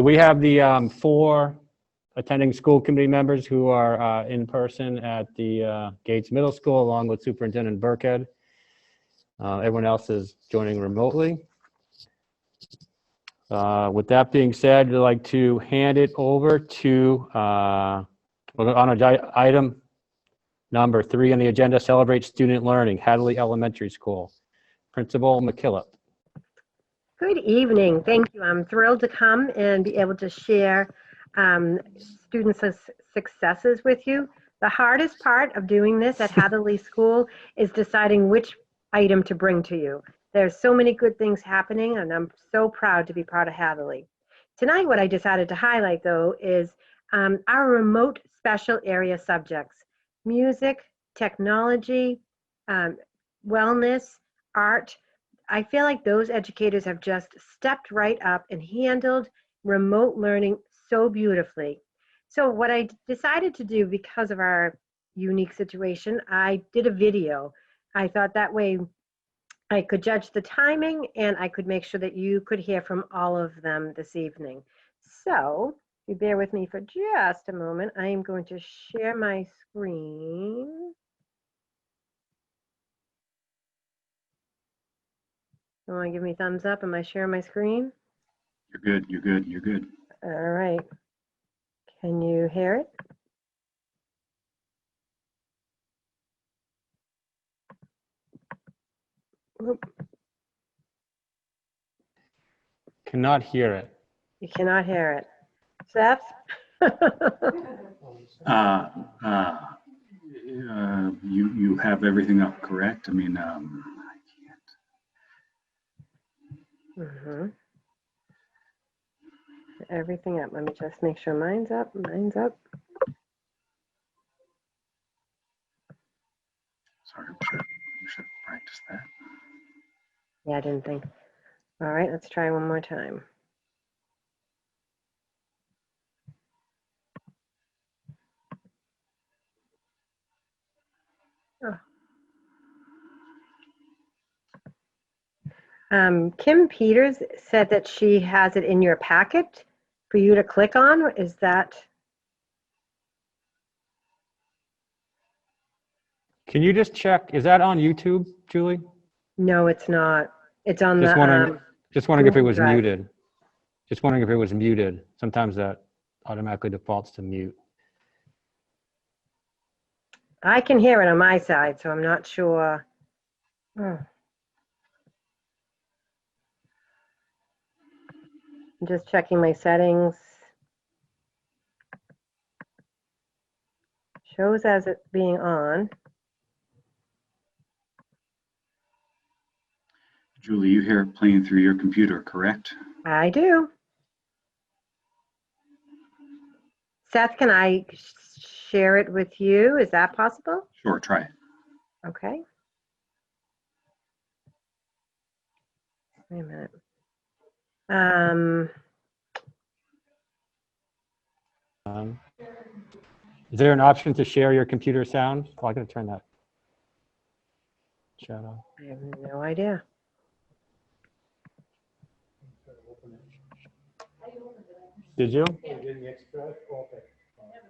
So we have the 4 attending school committee members who are in person at the Gates Middle School, along with Superintendent Burkhead. Everyone else is joining remotely. With that being said, I'd like to hand it over to, on item number 3 on the agenda, Celebrate Student Learning, Hadley Elementary School. Principal McKillop. Good evening. Thank you. I'm thrilled to come and be able to share students' successes with you. The hardest part of doing this at Hadley School is deciding which item to bring to you. There's so many good things happening, and I'm so proud to be part of Hadley. Tonight, what I decided to highlight, though, is our remote special area subjects: music, technology, wellness, art. I feel like those educators have just stepped right up and handled remote learning so beautifully. So what I decided to do, because of our unique situation, I did a video. I thought that way I could judge the timing and I could make sure that you could hear from all of them this evening. So if you bear with me for just a moment, I am going to share my screen. You want to give me thumbs up? Am I sharing my screen? You're good, you're good, you're good. All right. Can you hear it? Oop, Cannot hear it. you cannot hear it. Seth? You have everything up, correct? I mean, I can't. Mm-hmm. Everything up. Let me just make sure mine's up. Mine's up. Sorry, we should practice that. Yeah, I didn't think. All right, let's try one more time. Kim Peters said that she has it in your packet for you to click on. Is that? Can you just check, is that on YouTube, Julie? No, it's not. It's on Just the. wondering, just wondering if it Google was Drive. muted. Just wondering if it was muted. Sometimes that automatically defaults to mute. I can hear it on my side, so I'm not sure. Oh. I'm just checking my settings. Shows as it being on. Julie, you hear it playing through your computer, correct? I do. Seth, can I share it with you? Is that possible? Sure, try it. Okay. Wait a minute. Is there an option to share your computer sound? Oh, I gotta turn that chat off. I have no idea. Did you?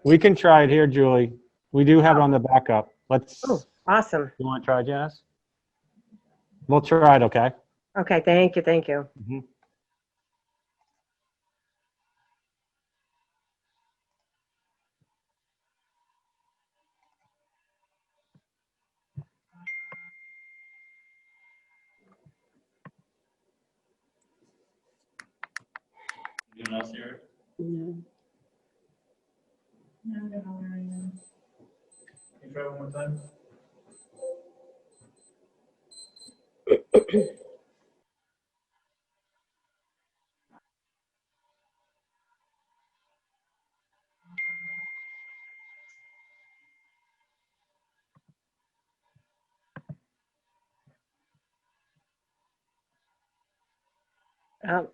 We can try it here, Julie. We do have it on the backup. Let's, Oh, awesome. you want to try, Janice? We'll try it, okay? Okay, thank you, thank you. Mhm. Anyone else here? No. Can you try one more time?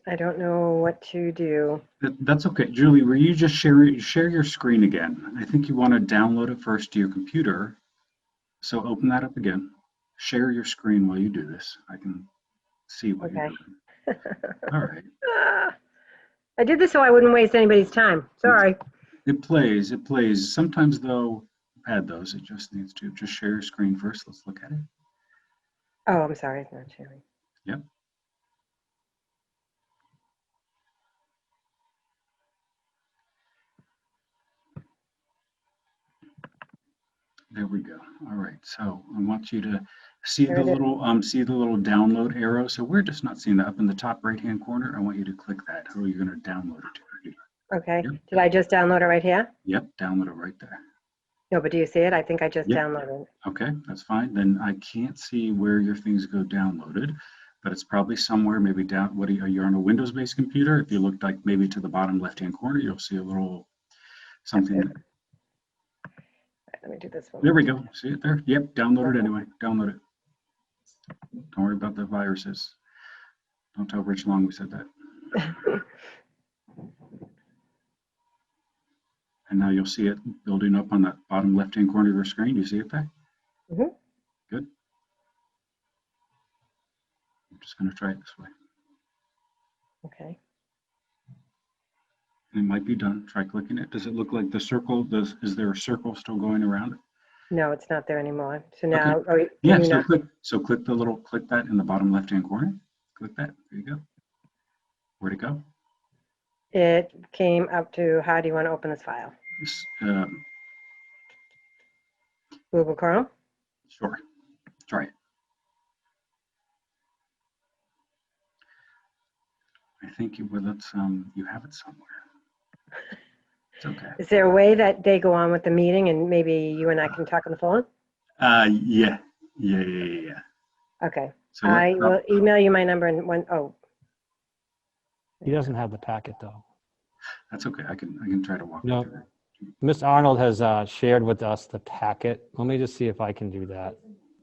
I don't know what to do. That's okay. Julie, will you just share your screen again? I think you want to download it first to your computer. So open that up again. Share your screen while you do this. I can see what you're doing. All right. I did this so I wouldn't waste anybody's time. Sorry. It plays. Sometimes though, add those. It just needs to just share your screen first. Let's look at it. Oh, I'm sorry. It's not sharing. Yep. There we go. All right. So I want you to see There the it is. little download arrow. So we're just not seeing that up in the top right-hand corner. I want you to click that. How are you going to download it to your computer? Okay. Yep. Did I just download it right here? Yep. Download it right there. No, but do you see it? I think I just Yep. downloaded it. Okay, that's fine. Then I can't see where your things go downloaded, but it's probably somewhere maybe down. Are you on a Windows-based computer? If you look like maybe to the bottom left-hand corner, you'll see a little something. All right, let me do this one. There we go. See it there? Yep, download it anyway. Download it. Don't worry about the viruses. Don't tell Rich Long we said that. And now you'll see it building up on that bottom left-hand corner of your screen. You see it there? Mhm. Good. I'm just going to try it this way. Okay. And it might be done. Try clicking it. Does it look like the circle? Is there a circle still going around it? No, it's not there anymore. So now, oh, can Yeah, you so not- click click that in the bottom left-hand corner. Click that. There you go. Where'd it go? it came up to how do you want to open this file? Google Chrome? Sure. Try it. I think you have it somewhere. It's okay. Is there a way that they go on with the meeting and maybe you and I can talk on the phone? Yeah. Okay. So I will email you my number and He doesn't have the packet though. that's okay. I can try to walk No. you through it. Ms. Arnold has shared with us the packet. Let me just see if I can do that.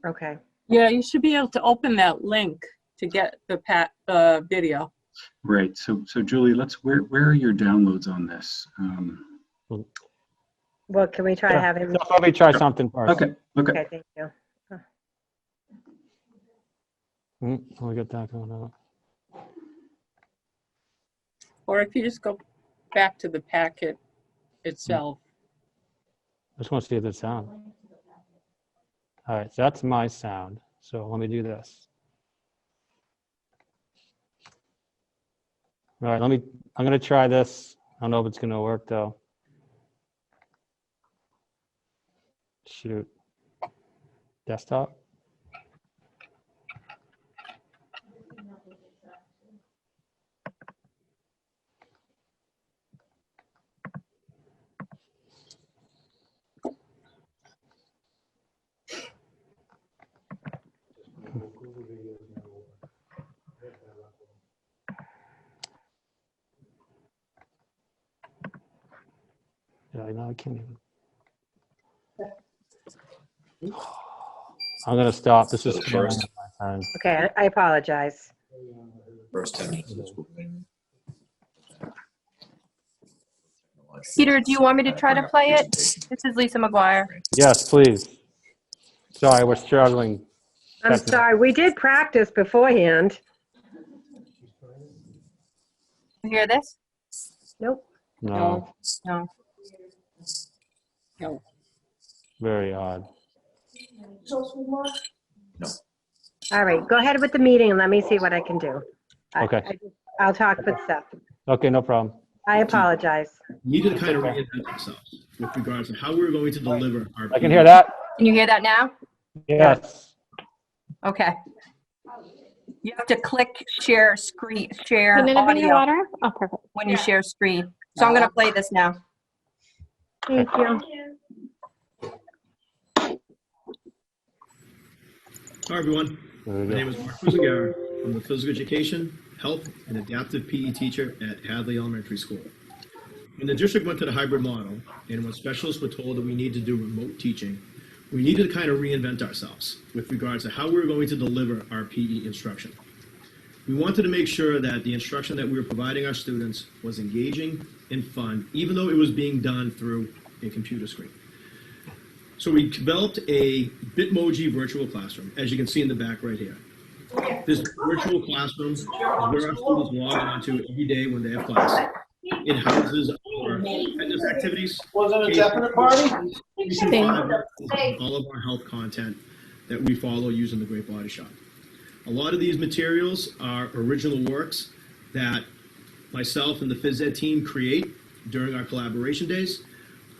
okay. Yeah, you should be able to open that link to get the video. Right. So Julie, where are your downloads on this? Well, can we try Yeah. having, So let me try something first. Okay. okay, thank you. We got that going on. Or if you just go back to the packet itself. I just want to see the sound. All right, so that's my sound. So let me do this. All right, I'm going to try this. I don't know if it's going to work though. Shoot. Desktop. Yeah, I can't even. I'm going to stop. This is First. my time. Okay, I apologize. First 10 minutes of the school meeting. Peter, do you want me to try to play it? This is Lisa McGuire. Yes, please. Sorry, we're struggling. I'm Technical. sorry, we did practice beforehand. You hear this? Nope. No, No. No. very odd. All right, go ahead with the meeting and let me see what I can do. Okay. I'll talk with Seth. Okay, no problem. I apologize. We need to kind of reinvent ourselves with regards to how we're going to deliver our. I can hear that. Can you hear that now? Yes. Okay. You have to click share screen, share Can I bring you audio water? Oh, perfect. when you share screen. So I'm going to play this now. Thank you. Hi, everyone. There we My go. name is Mark Fusagara. I'm the physical education, health, and adaptive PE teacher at Hadley Elementary School. When the district went to the hybrid model, and when specialists were told that we need to do remote teaching, we needed to kind of reinvent ourselves with regards to how we were going to deliver our PE instruction. We wanted to make sure that the instruction that we were providing our students was engaging and fun, even though it was being done through a computer screen. So we developed a Bitmoji virtual classroom, as you can see in the back right here. This virtual classroom is where our students log on to every day when they have class. It houses our fitness activities. Wasn't a definite party? Recent five is all of our health content that we follow using the Great Body Shop. A lot of these materials are original works that myself and the phys ed team create during our collaboration days.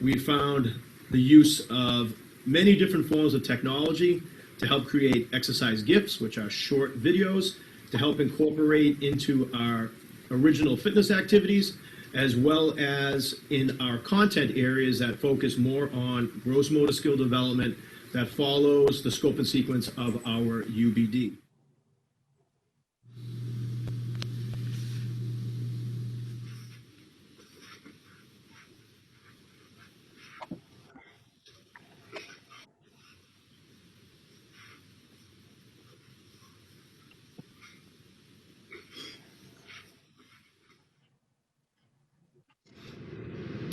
We found the use of many different forms of technology to help create exercise GIFs, which are short videos, to help incorporate into our original fitness activities, as well as in our content areas that focus more on gross motor skill development that follows the scope and sequence of our UBD.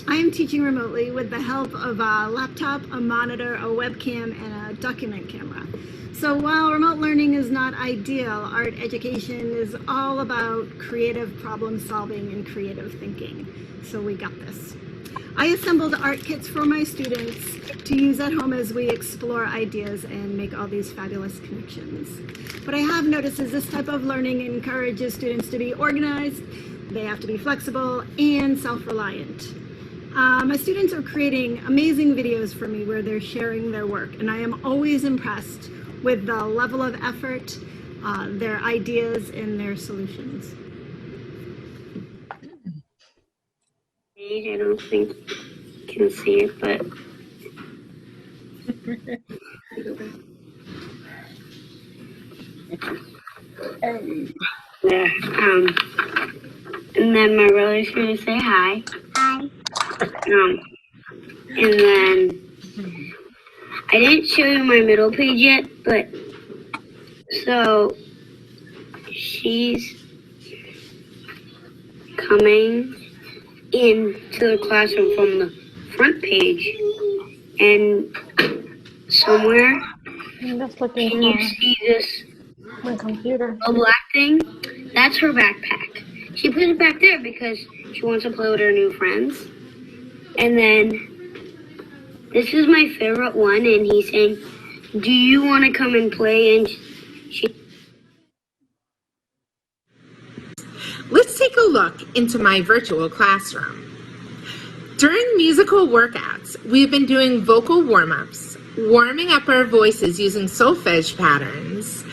I am teaching remotely with the help of a laptop, a monitor, a webcam, and a document camera. So while remote learning is not ideal, art education is all about creative problem solving and creative thinking. So we got this. I assembled art kits for my students to use at home as we explore ideas and make all these fabulous connections. What I have noticed is this type of learning encourages students to be organized, they have to be flexible, and self-reliant. My students are creating amazing videos for me where they're sharing their work, and I am always impressed with the level of effort, their ideas, and their solutions. I don't think you can see it, but there. And then my brother's gonna say hi. Hi. And then I didn't show you my middle page yet, but so she's coming into the classroom from the front page, and somewhere can you see this my computer, a black thing? That's her backpack. She put it back there because she wants to play with her new friends. And then this is my favorite one, and he's saying, do you want to come and play? And she Let's take a look into my virtual classroom. During musical workouts, we've been doing vocal warm-ups, warming up our voices using solfege patterns,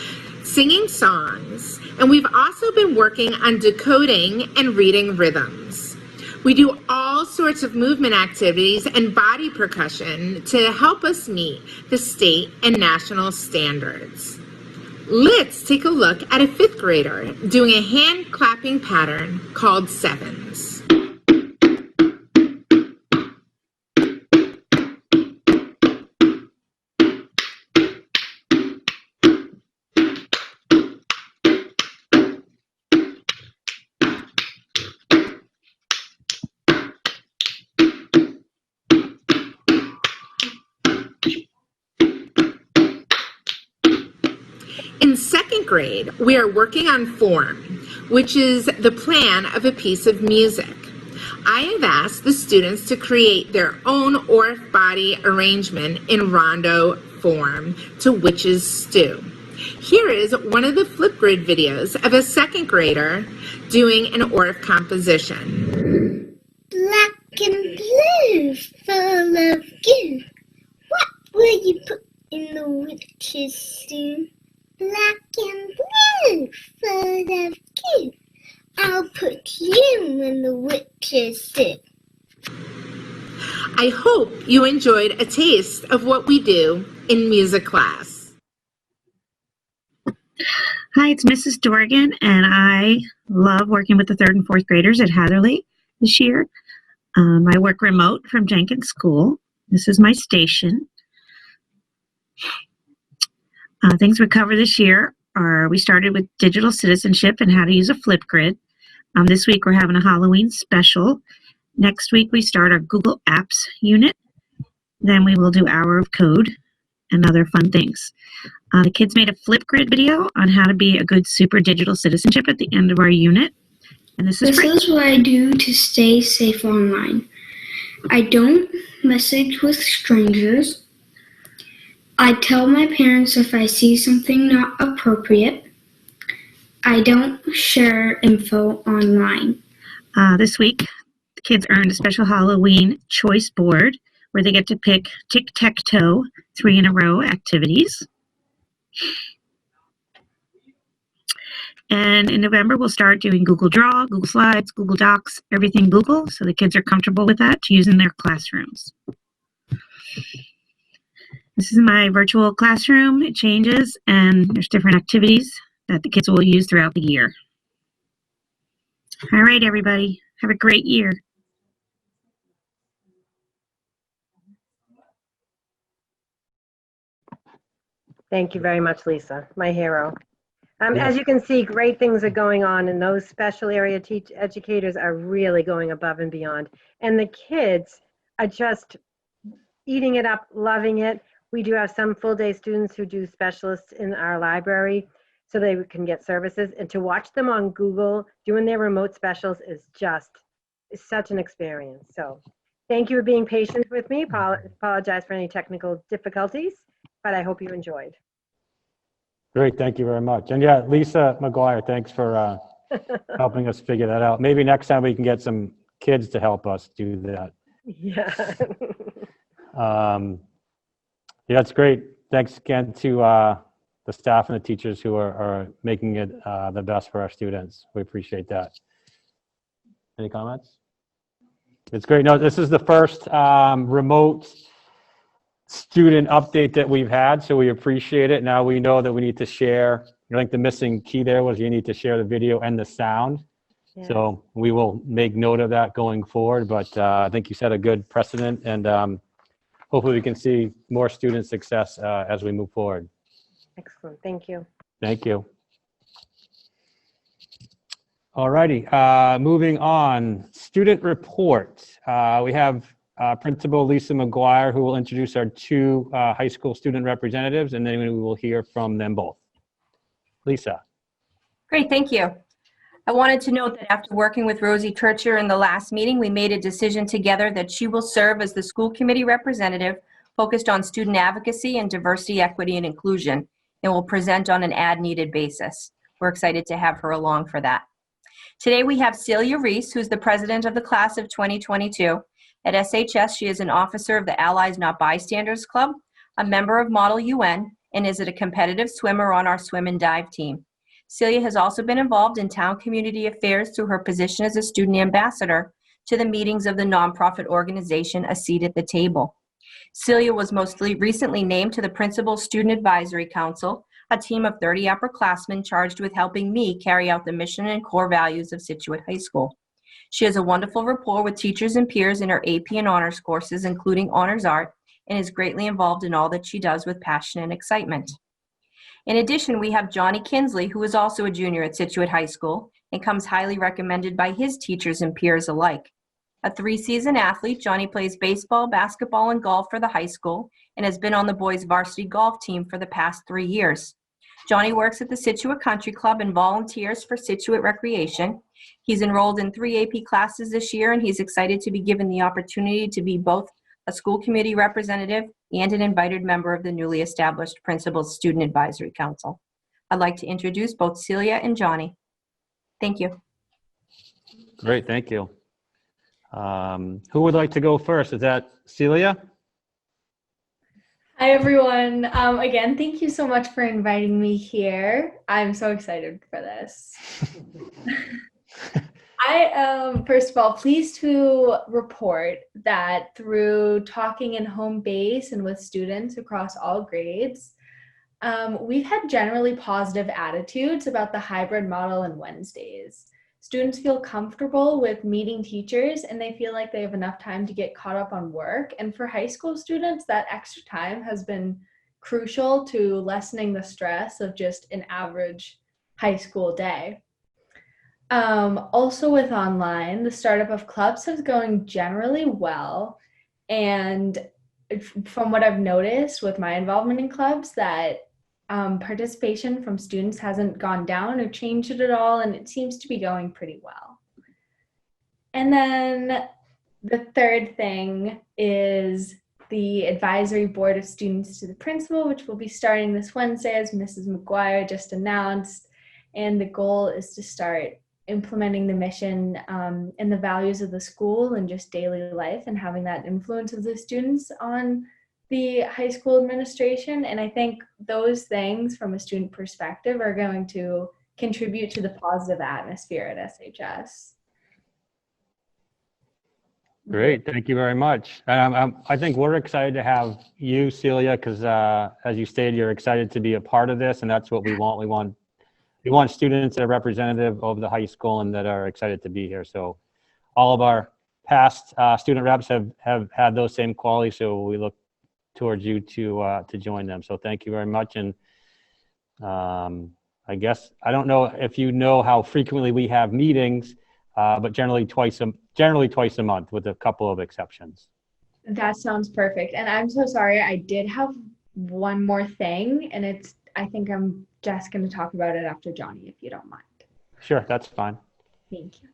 singing songs, and we've also been working on decoding and reading rhythms. We do all sorts of movement activities and body percussion to help us meet the state and national standards. Let's take a look at a 5th grader doing a hand clapping pattern called sevens. In 2nd grade, we are working on form, which is the plan of a piece of music. I have asked the students to create their own Orff body arrangement in rondo form to Witch's Stew. Here is one of the Flipgrid videos of a 2nd grader doing an Orff composition. Black and blue, full of goo. What will you put in the witch's stew? Black and blue, full of goo. I'll put you in the witch's stew. I hope you enjoyed a taste of what we do in music class. Hi, it's Mrs. Dorgan, and I love working with the 3rd and 4th graders at Hatherley this year. I work remote from Jenkins School. This is my station. Things we cover this year are we started with digital citizenship and how to use a Flipgrid. This week we're having a Halloween special. Next week we start our Google Apps unit. Then we will do Hour of Code and other fun things. The kids made a Flipgrid video on how to be a good super digital citizenship at the end of our unit. And this is This Britt. is what I do to stay safe online. I don't message with strangers. I tell my parents if I see something not appropriate. I don't share info online. This week, the kids earned a special Halloween choice board where they get to pick tic-tac-toe 3 in a row activities. And in November, we'll start doing Google Draw, Google Slides, Google Docs, everything Google, so the kids are comfortable with that to use in their classrooms. This is my virtual classroom. It changes, and there's different activities that the kids will use throughout the year. All right, everybody. Have a great year. Thank you very much, Lisa, my hero. As you can see, great things are going on, and those special area educators are really going above and beyond. And the kids are just eating it up, loving it. We do have some full-day students who do specialists in our library so they can get services. And to watch them on Google doing their remote specials is such an experience. So thank you for being patient with me. Apologize for any technical difficulties, but I hope you enjoyed. Great, thank you very much. And yeah, Lisa McGuire, thanks for helping us figure that out. Maybe next time we can get some kids to help us do that. Yeah. Yeah, it's great. Thanks again to the staff and the teachers who are making it the best for our students. We appreciate that. Any comments? It's great. No, this is the first remote student update that we've had, so we appreciate it. Now we know that we need to share. I think the missing key there was you need to share the video and the sound. Yeah. So we will make note of that going forward, but I think you set a good precedent, and hopefully we can see more student success as we move forward. Excellent, thank you. Thank you. All righty, moving on, student report. We have Principal Lisa McGuire, who will introduce our 2 high school student representatives, and then we will hear from them both. Lisa. Great, thank you. I wanted to note that after working with Rosie Kircher in the last meeting, we made a decision together that she will serve as the school committee representative focused on student advocacy and diversity, equity, and inclusion, and will present on an as-needed basis. We're excited to have her along for that. Today we have Celia Reese, who's the president of the class of 2022. At SHS, she is an officer of the Allies Not Bystanders Club, a member of Model UN, and is a competitive swimmer on our swim and dive team. Celia has also been involved in town community affairs through her position as a student ambassador to the meetings of the nonprofit organization A Seat at the Table. Celia was most recently named to the Principal Student Advisory Council, a team of 30 upperclassmen charged with helping me carry out the mission and core values of Scituate High School. She has a wonderful rapport with teachers and peers in her AP and honors courses, including honors art, and is greatly involved in all that she does with passion and excitement. In addition, we have Johnny Kinsley, who is also a junior at Scituate High School and comes highly recommended by his teachers and peers alike. A 3-season athlete, Johnny plays baseball, basketball, and golf for the high school and has been on the boys' varsity golf team for the past 3 years. Johnny works at the Scituate Country Club and volunteers for Scituate Recreation. He's enrolled in 3 AP classes this year, and he's excited to be given the opportunity to be both a school committee representative and an invited member of the newly established Principal's Student Advisory Council. I'd like to introduce both Celia and Johnny. Thank you. Great, thank you. Who would like to go first? Is that Celia? Hi, everyone. Again, thank you so much for inviting me here. I'm so excited for this. I am, first of all, pleased to report that through talking in home base and with students across all grades, we've had generally positive attitudes about the hybrid model on Wednesdays. Students feel comfortable with meeting teachers and they feel like they have enough time to get caught up on work. And for high school students, that extra time has been crucial to lessening the stress of just an average high school day. Also with online, the startup of clubs is going generally well. And from what I've noticed with my involvement in clubs, that participation from students hasn't gone down or changed at all, and it seems to be going pretty well. And then the third thing is the advisory board of students to the principal, which will be starting this Wednesday, as Mrs. McGuire just announced. And the goal is to start implementing the mission and the values of the school and just daily life, and having that influence of the students on the high school administration. And I think those things from a student perspective are going to contribute to the positive atmosphere at SHS. Great, thank you very much. I think we're excited to have you, Celia, because as you stated, you're excited to be a part of this, and that's what we want. We want students that are representative of the high school and that are excited to be here. So all of our past student reps have had those same qualities, so we look towards you to join them. So thank you very much. And I guess, I don't know if you know how frequently we have meetings, but generally twice a month with a couple of exceptions. That sounds perfect. And I'm so sorry, I did have one more thing, and I think I'm just going to talk about it after Johnny, if you don't mind. Sure, that's fine. Thank you.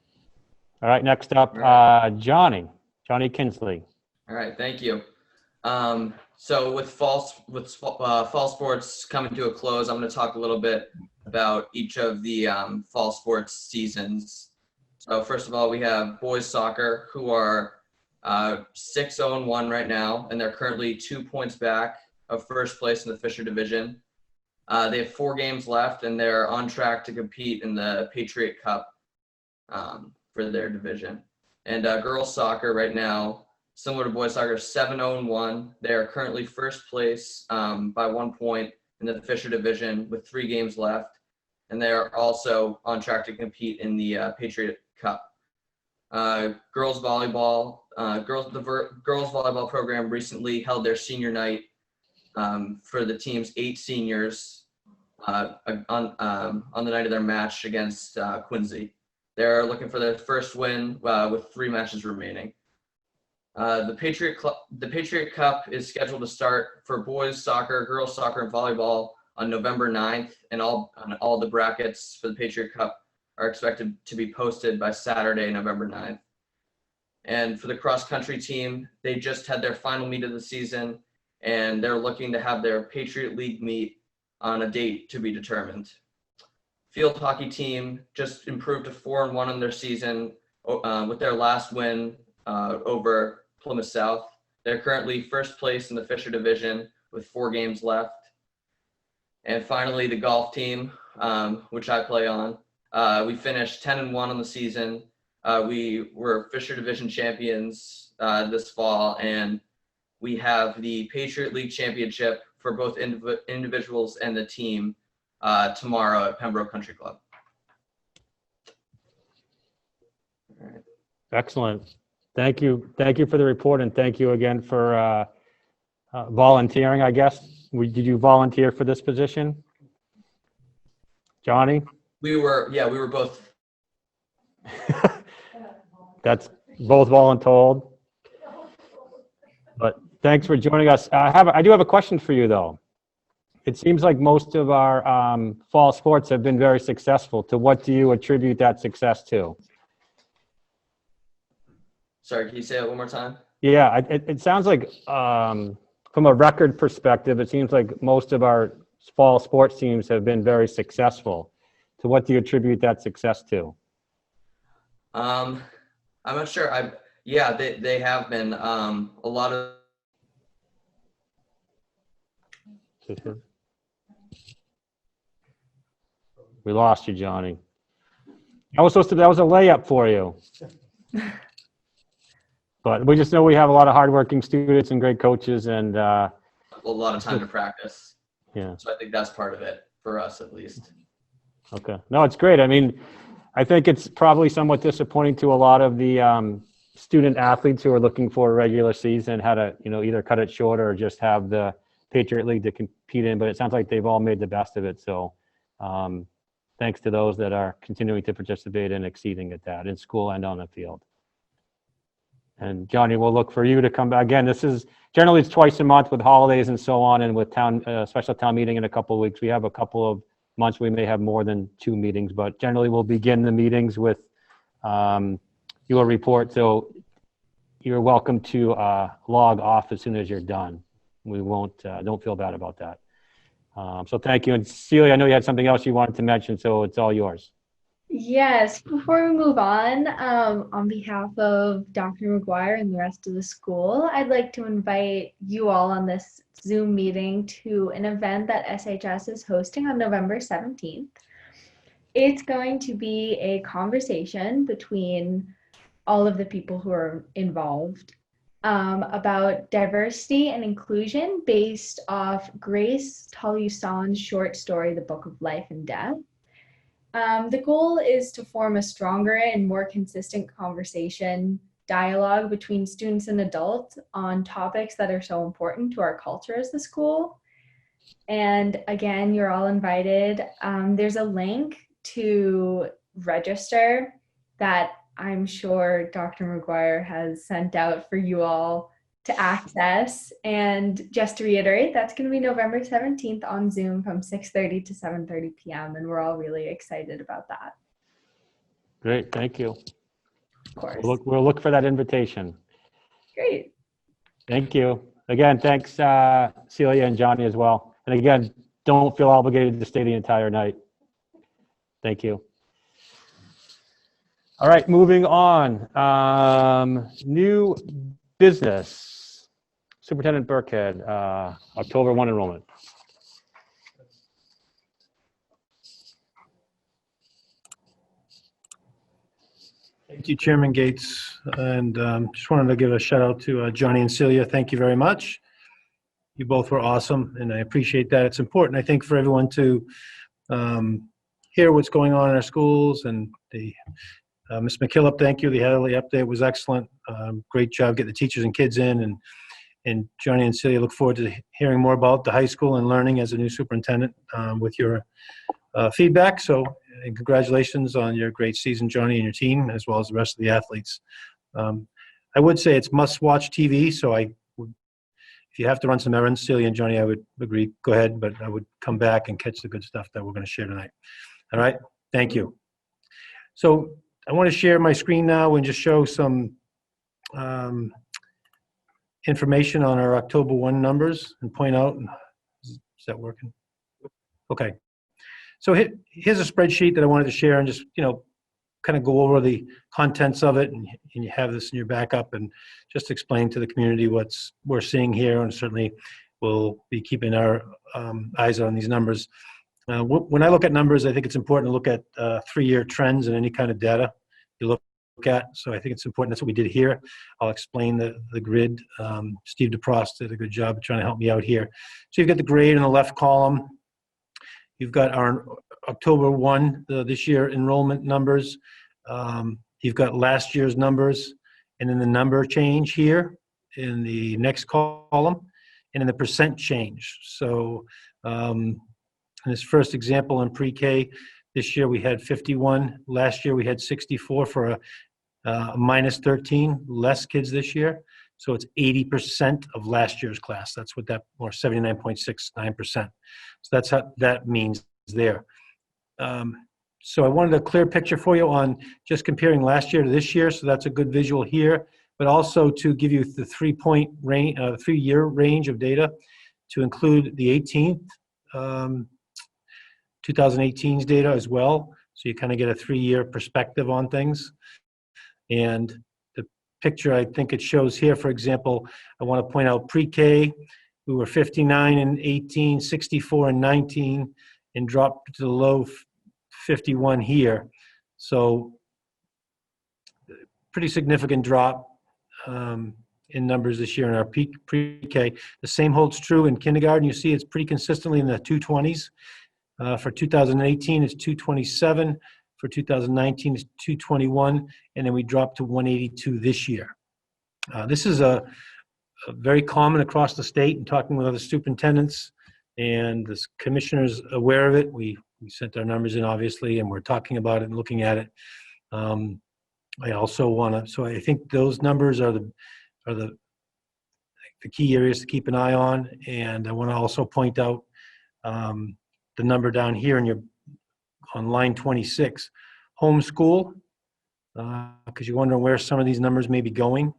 All right, next up, Johnny Kinsley. All right, thank you. So with fall sports coming to a close, I'm going to talk a little bit about each of the fall sports seasons. So first of all, we have boys soccer, who are 6-0-1 right now, and they're currently 2 points back of first place in the Fisher Division. They have 4 games left, and they're on track to compete in the Patriot Cup for their division. And girls soccer right now, similar to boys soccer, 7-0-1. They are currently first place by 1 point in the Fisher Division with 3 games left, and they are also on track to compete in the Patriot Cup. Girls volleyball program recently held their senior night for the team's 8 seniors on the night of their match against Quincy. They're looking for their first win with 3 matches remaining. The Patriot Cup is scheduled to start for boys soccer, girls soccer, and volleyball on November 9th, and all the brackets for the Patriot Cup are expected to be posted by Saturday, November 9th. And for the cross-country team, they just had their final meet of the season, and they're looking to have their Patriot League meet on a date to be determined. Field hockey team just improved to 4-1 in their season with their last win over Plymouth South. They're currently first place in the Fisher Division with 4 games left. And finally, the golf team, which I play on, we finished 10-1 on the season. We were Fisher Division champions this fall, and we have the Patriot League Championship for both individuals and the team tomorrow at Pembroke Country Club. All right. Excellent. Thank you. Thank you for the report, and thank you again for volunteering, I guess. Did you volunteer for this position? Johnny? We were both. That's both voluntold. But thanks for joining us. I do have a question for you, though. It seems like most of our fall sports have been very successful. To what do you attribute that success to? Sorry, can you say that one more time? Yeah, it sounds like from a record perspective, it seems like most of our fall sports teams have been very successful. To what do you attribute that success to? I'm not sure. They have been a lot of. We lost you, Johnny. That was a layup for you. But we just know we have a lot of hardworking students and great coaches, and a lot of time to practice. Yeah. So I think that's part of it for us, at least. Okay. No, it's great. I mean, I think it's probably somewhat disappointing to a lot of the student athletes who are looking for a regular season, how to, either cut it short or just have the Patriot League to compete in. But it sounds like they've all made the best of it. So thanks to those that are continuing to participate and exceeding at that in school and on the field. And Johnny, we'll look for you to come back again. This is generally it's twice a month with holidays and so on, and with special town meeting in a couple of weeks. We have a couple of months we may have more than 2 meetings, but generally we'll begin the meetings with your report. So you're welcome to log off as soon as you're done. We won't, don't feel bad about that. So thank you. And Celia, I know you had something else you wanted to mention, so it's all yours. Yes, before we move on behalf of Dr. McGuire and the rest of the school, I'd like to invite you all on this Zoom meeting to an event that SHS is hosting on November 17th. It's going to be a conversation between all of the people who are involved about diversity and inclusion based off Grace Tolusan's short story, The Book of Life and Death. The goal is to form a stronger and more consistent conversation dialogue between students and adults on topics that are so important to our culture as the school. And again, you're all invited. There's a link to register that I'm sure Dr. McGuire has sent out for you all to access. And just to reiterate, that's going to be November 17th on Zoom from 6:30 to 7:30 p.m. And we're all really excited about that. Great, thank you. Of course. We'll look for that invitation. Great. Thank you. Again, thanks Celia and Johnny as well. And again, don't feel obligated to stay the entire night. Thank you. All right, moving on. New business. Superintendent Burkhead, October 1 enrollment. Thank you, Chairman Gates. And just wanted to give a shout out to Johnny and Celia. Thank you very much. You both were awesome, and I appreciate that. It's important, I think, for everyone to hear what's going on in our schools. And the Ms. McKillop, thank you. The Hadley update was excellent. Great job getting the teachers and kids in. And Johnny and Celia, look forward to hearing more about the high school and learning as a new superintendent with your feedback. So and congratulations on your great season, Johnny, and your team, as well as the rest of the athletes. I would say it's must-watch TV, so if you have to run some errands, Celia and Johnny, I would agree, go ahead, but I would come back and catch the good stuff that we're going to share tonight. All right, thank you. So I want to share my screen now and just show some information on our October 1 numbers and point out, is that working? Okay. So here's a spreadsheet that I wanted to share and just, kind of go over the contents of it, and you have this in your backup, and just explain to the community what's we're seeing here, and certainly we'll be keeping our eyes on these numbers. When I look at numbers, I think it's important to look at 3-year trends and any kind of data you look at. So I think it's important. That's what we did here. I'll explain the grid. Steve DeProst did a good job of trying to help me out here. So you've got the grade in the left column. You've got our October 1 this year enrollment numbers. You've got last year's numbers, and then the number change here in the next column, and then the percent change. So in this first example in pre-K, this year we had 51. Last year we had 64 for a minus 13 less kids this year. So it's 80% of last year's class. That's what that, or 79.69%. So that's how that means there. So I wanted a clear picture for you on just comparing last year to this year. So that's a good visual here, but also to give you the 3-year range of data to include the 2018's data as well. So you kind of get a 3-year perspective on things. And the picture I think it shows here, for example, I want to point out pre-K, we were 59 in 18, 64 in 19, and dropped to the low 51 here. So pretty significant drop in numbers this year in our pre-K. The same holds true in kindergarten. You see it's pretty consistently in the 220s. For 2018, it's 227. For 2019, it's 221. And then we dropped to 182 this year. This is a very common across the state, and talking with other superintendents and the commissioners aware of it. We sent our numbers in, obviously, and we're talking about it and looking at it. I also want to, so I think those numbers are the key areas to keep an eye on. And I want to also point out the number down here on line 26, homeschool. because you're wondering where some of these numbers may be going.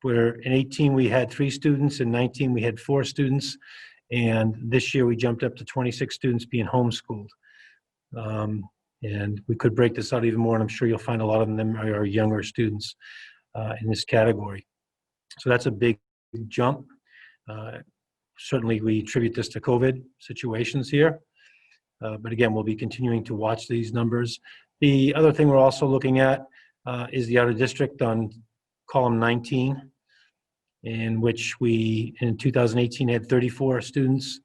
Where in 18 we had 3 students, in 19 we had 4 students, and this year we jumped up to 26 students being homeschooled. And we could break this out even more, and I'm sure you'll find a lot of them are younger students in this category. So that's a big jump. Certainly we attribute this to COVID situations here. But again, we'll be continuing to watch these numbers. The other thing we're also looking at is the out of district on column 19, in which we, in 2018, had 34 students,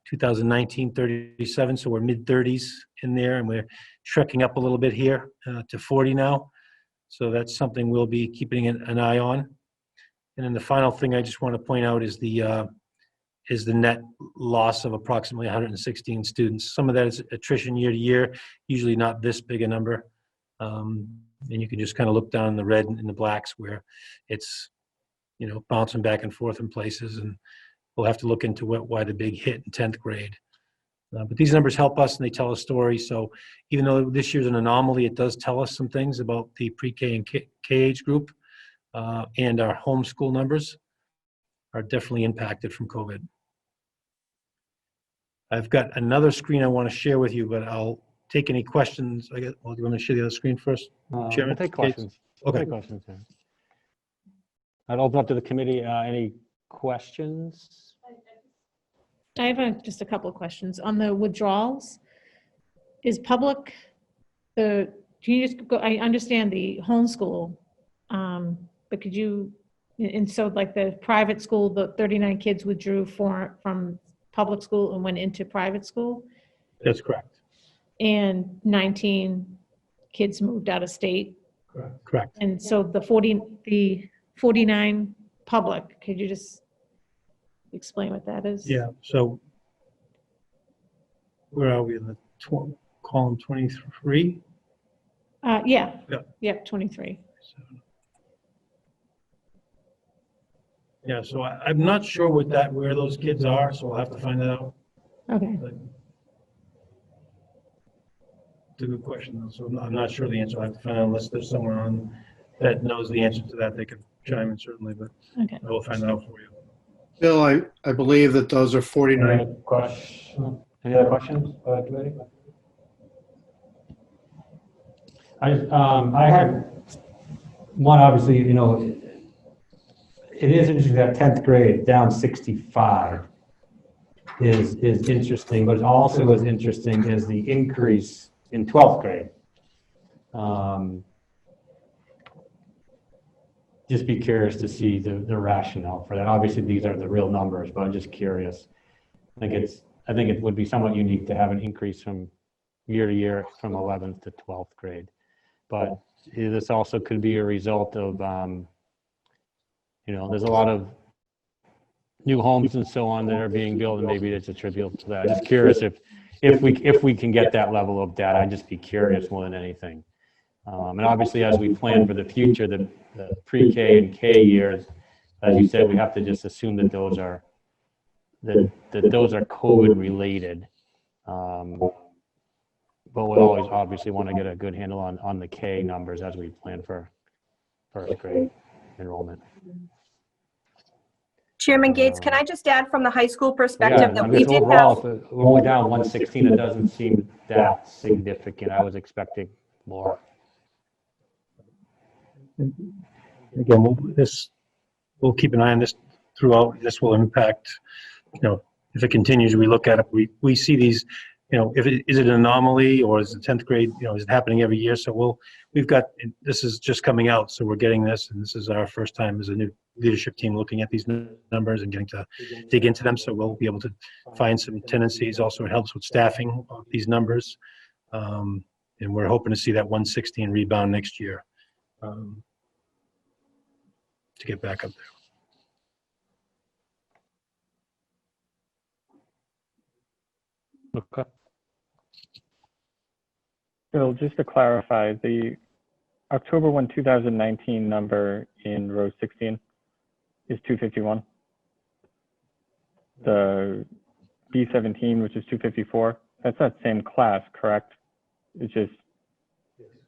2019, 37, so we're mid-30s in there, and we're trekking up a little bit here to 40 now. So that's something we'll be keeping an eye on. And then the final thing I just want to point out is the net loss of approximately 116 students. Some of that is attrition year to year, usually not this big a number. And you can just kind of look down in the red and the blacks where it's, bouncing back and forth in places, and we'll have to look into why the big hit in 10th grade. But these numbers help us and they tell a story. So even though this year's an anomaly, it does tell us some things about the pre-K and K age group, and our homeschool numbers are definitely impacted from COVID. I've got another screen I want to share with you, but I'll take any questions. Well, do you want me to share the other screen first, Chairman? I'll take questions. Okay. I'll take questions, yeah. I'd open up to the committee. Any questions? I have just a couple of questions. On the withdrawals, is public, can you just go, I understand the homeschool, but could you, and so like the private school, the 39 kids withdrew from public school and went into private school? That's correct. And 19 kids moved out of state? Correct. And so the 49 public, could you just explain what that is? Yeah, so where are we in the column 23? Yeah. Yep. Yep, 23. Yeah, so I'm not sure where those kids are, so I'll have to find that out. Okay. But it's a good question, though, so I'm not sure the answer. I'll have to find out unless there's someone on that knows the answer to that. They could chime in certainly, but okay. I will find that out for you. Bill, I believe that those are 49. Any other questions, committee? I had one, obviously, it is interesting that 10th grade down 65 is interesting, but also as interesting is the increase in 12th grade. Just be curious to see the rationale for that. Obviously, these are the real numbers, but I'm just curious. I think it would be somewhat unique to have an increase from year to year from 11th to 12th grade. But this also could be a result of, there's a lot of new homes and so on that are being built, and maybe it's attributable to that. I'm just curious if we can get that level of data. I'd just be curious more than anything. And obviously, as we plan for the future, the pre-K and K years, as you said, we have to just assume that those are COVID related. But we'll always obviously want to get a good handle on the K numbers as we plan for first grade enrollment. Chairman Gates, can I just add from the high school perspective Yeah, that we did overall, have, if we're only down 116, it doesn't seem that significant. I was expecting more. Again, we'll keep an eye on this throughout. This will impact, if it continues, we look at it, we see these, is it an anomaly or is it 10th grade, is it happening every year? So this is just coming out. So we're getting this, and this is our first time as a new leadership team looking at these numbers and getting to dig into them. So we'll be able to find some tendencies. Also, it helps with staffing these numbers. And we're hoping to see that 116 rebound next year. To get back up there. Okay. Bill, just to clarify, the October 1, 2019 number in row 16 is 251. The B17, which is 254, that's that same class, correct? It's just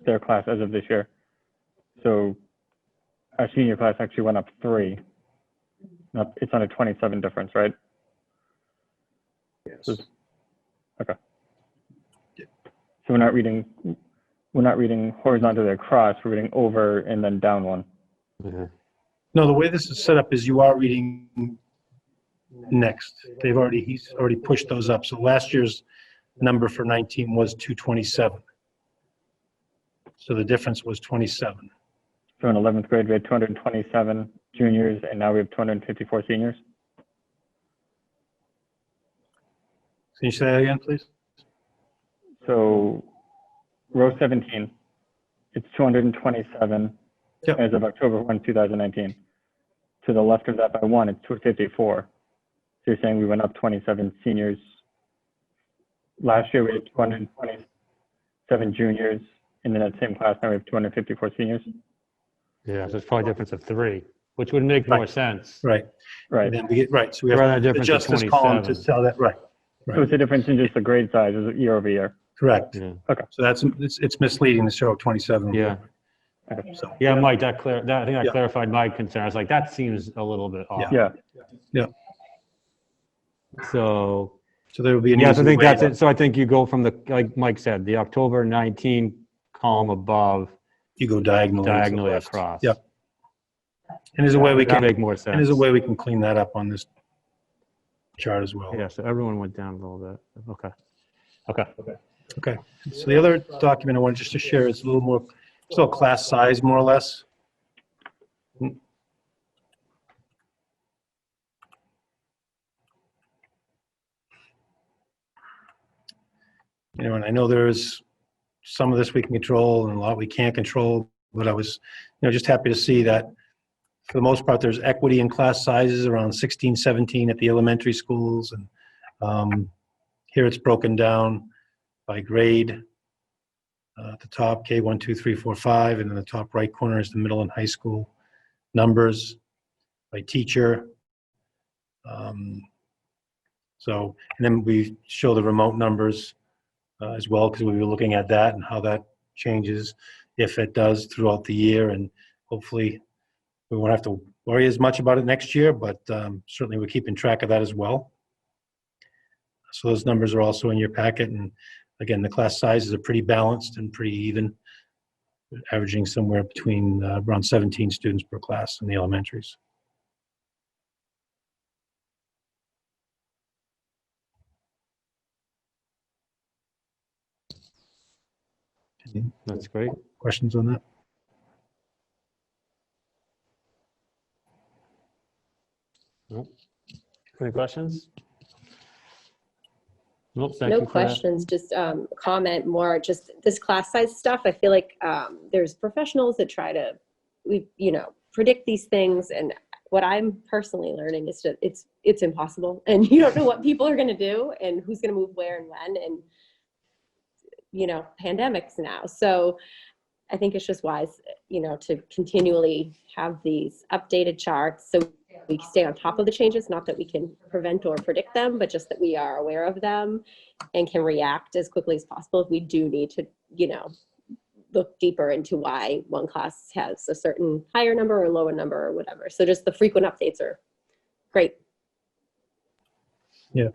their class as of this year. So our senior class actually went up 3. It's on a 27 difference, right? Yes. Okay. So we're not reading horizontally across, we're reading over and then down 1. No, the way this is set up is you are reading next. He's already pushed those up. So last year's number for 19 was 227. So the difference was 27. So in 11th grade, we had 227 juniors, and now we have 254 seniors. Can you say that again, please? So row 17, it's 227 as of October 1, 2019. To the left of that by 1, it's 254. So you're saying we went up 27 seniors. Last year we had 227 juniors, and in that same class now we have 254 seniors. Yeah, so it's probably a difference of 3, which would make more sense. Right. Right. And then we get, right, so we have Rather to than a difference of adjust this column to 27. tell that, right. So it's a difference in just the grade size year over year. Correct. Okay. So it's misleading to show 27. Yeah. So, Yeah, Mike, I think that clarified my concern. I was like, that seems a little bit off. Yeah. So there will be an yes, I easy think way that's to- it. So I think you go from like Mike said, the October 19 column above. You go diagonally across. Yep. And there's a way we That'd can make more sense. And there's a way we can clean that up on this chart as well. Yeah, so everyone went down a little bit. Okay. Okay. So the other document I wanted just to share is a little more, still class size more or less. You know, and I know there's some of this we can control and a lot we can't control, but I was, just happy to see that for the most part, there's equity in class sizes around 16, 17 at the elementary schools. And here it's broken down by grade. At the top, K1, 2, 3, 4, 5, and in the top right corner is the middle and high school numbers by teacher. And then we show the remote numbers as well, because we were looking at that and how that changes, if it does, throughout the year. And hopefully we won't have to worry as much about it next year, but certainly we're keeping track of that as well. So those numbers are also in your packet. And again, the class sizes are pretty balanced and pretty even, averaging somewhere between around 17 students per class in the elementaries. That's great. Questions on that? Nope. Any questions? Nope, thank you No for that. questions, just comment more, just this class size stuff. I feel like there's professionals that try to, predict these things. And what I'm personally learning is that it's impossible. And you don't know what people are going to do and who's going to move where and when. And, pandemics now. So I think it's just wise, to continually have these updated charts so we stay on top of the changes, not that we can prevent or predict them, but just that we are aware of them and can react as quickly as possible if we do need to, look deeper into why one class has a certain higher number or lower number or whatever. So just the frequent updates are great. Yeah.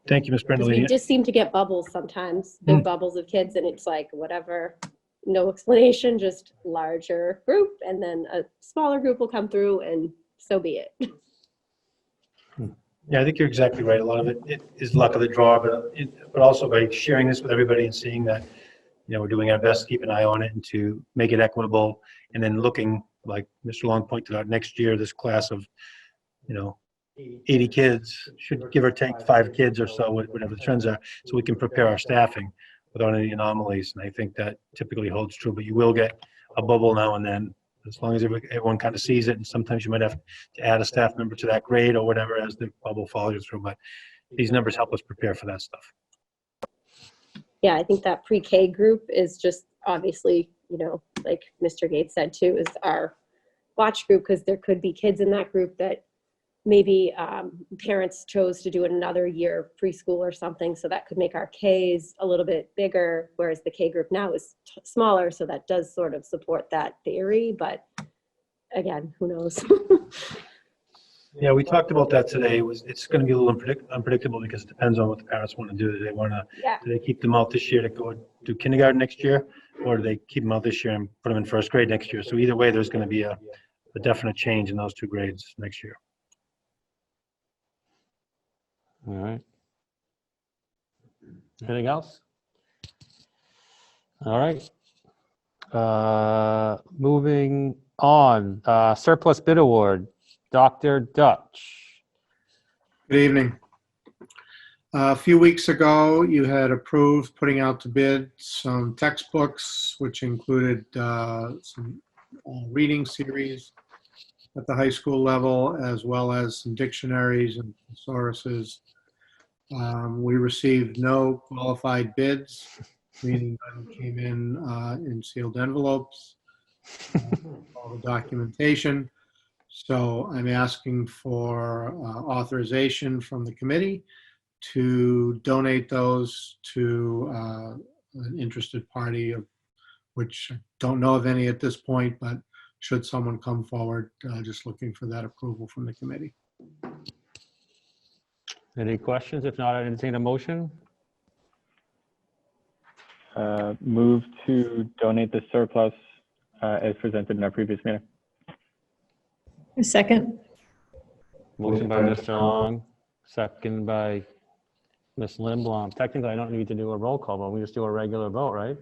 Thank you, Ms. Because Brindley. we just seem to get bubbles sometimes, big bubbles of kids, and it's like whatever, no explanation, just larger group, and then a smaller group will come through, and so be it. Yeah, I think you're exactly right. A lot of it is luck of the draw, but also by sharing this with everybody and seeing that, we're doing our best to keep an eye on it and to make it equitable. And then looking, like Mr. Long pointed out, next year, this class of, 80 kids should give or take 5 kids or so, whatever the trends are, so we can prepare our staffing without any anomalies. And I think that typically holds true, but you will get a bubble now and then, as long as everyone kind of sees it. And sometimes you might have to add a staff member to that grade or whatever as the bubble follows through. But these numbers help us prepare for that stuff. Yeah, I think that pre-K group is just obviously, like Mr. Gates said too, is our watch group, because there could be kids in that group that maybe parents chose to do another year preschool or something, so that could make our Ks a little bit bigger, whereas the K group now is smaller, so that does sort of support that theory, but again, who knows? Yeah, we talked about that today. It's going to be a little unpredictable because it depends on what the parents want to do. Do they want to, do they keep them out this year to go do kindergarten next year? Or do they keep them out this year and put them in first grade next year? So either way, there's going to be a definite change in those two grades next year. All right. Anything else? All right. Moving on, surplus bid award, Dr. Dutch. Good evening. A few weeks ago, you had approved putting out to bid some textbooks, which included some reading series at the high school level, as well as some dictionaries and thesauruses. We received no qualified bids, meaning none came in sealed envelopes, all the documentation. So I'm asking for authorization from the committee to donate those to an interested party, of which I don't know of any at this point, but should someone come forward, just looking for that approval from the committee. Any questions? If not, I entertain a motion. Move to donate the surplus as presented in our previous meeting. A second. Motion by Mr. Long, second by Ms. Lindblom. Technically, I don't need to do a roll call, but we just do a regular vote, right?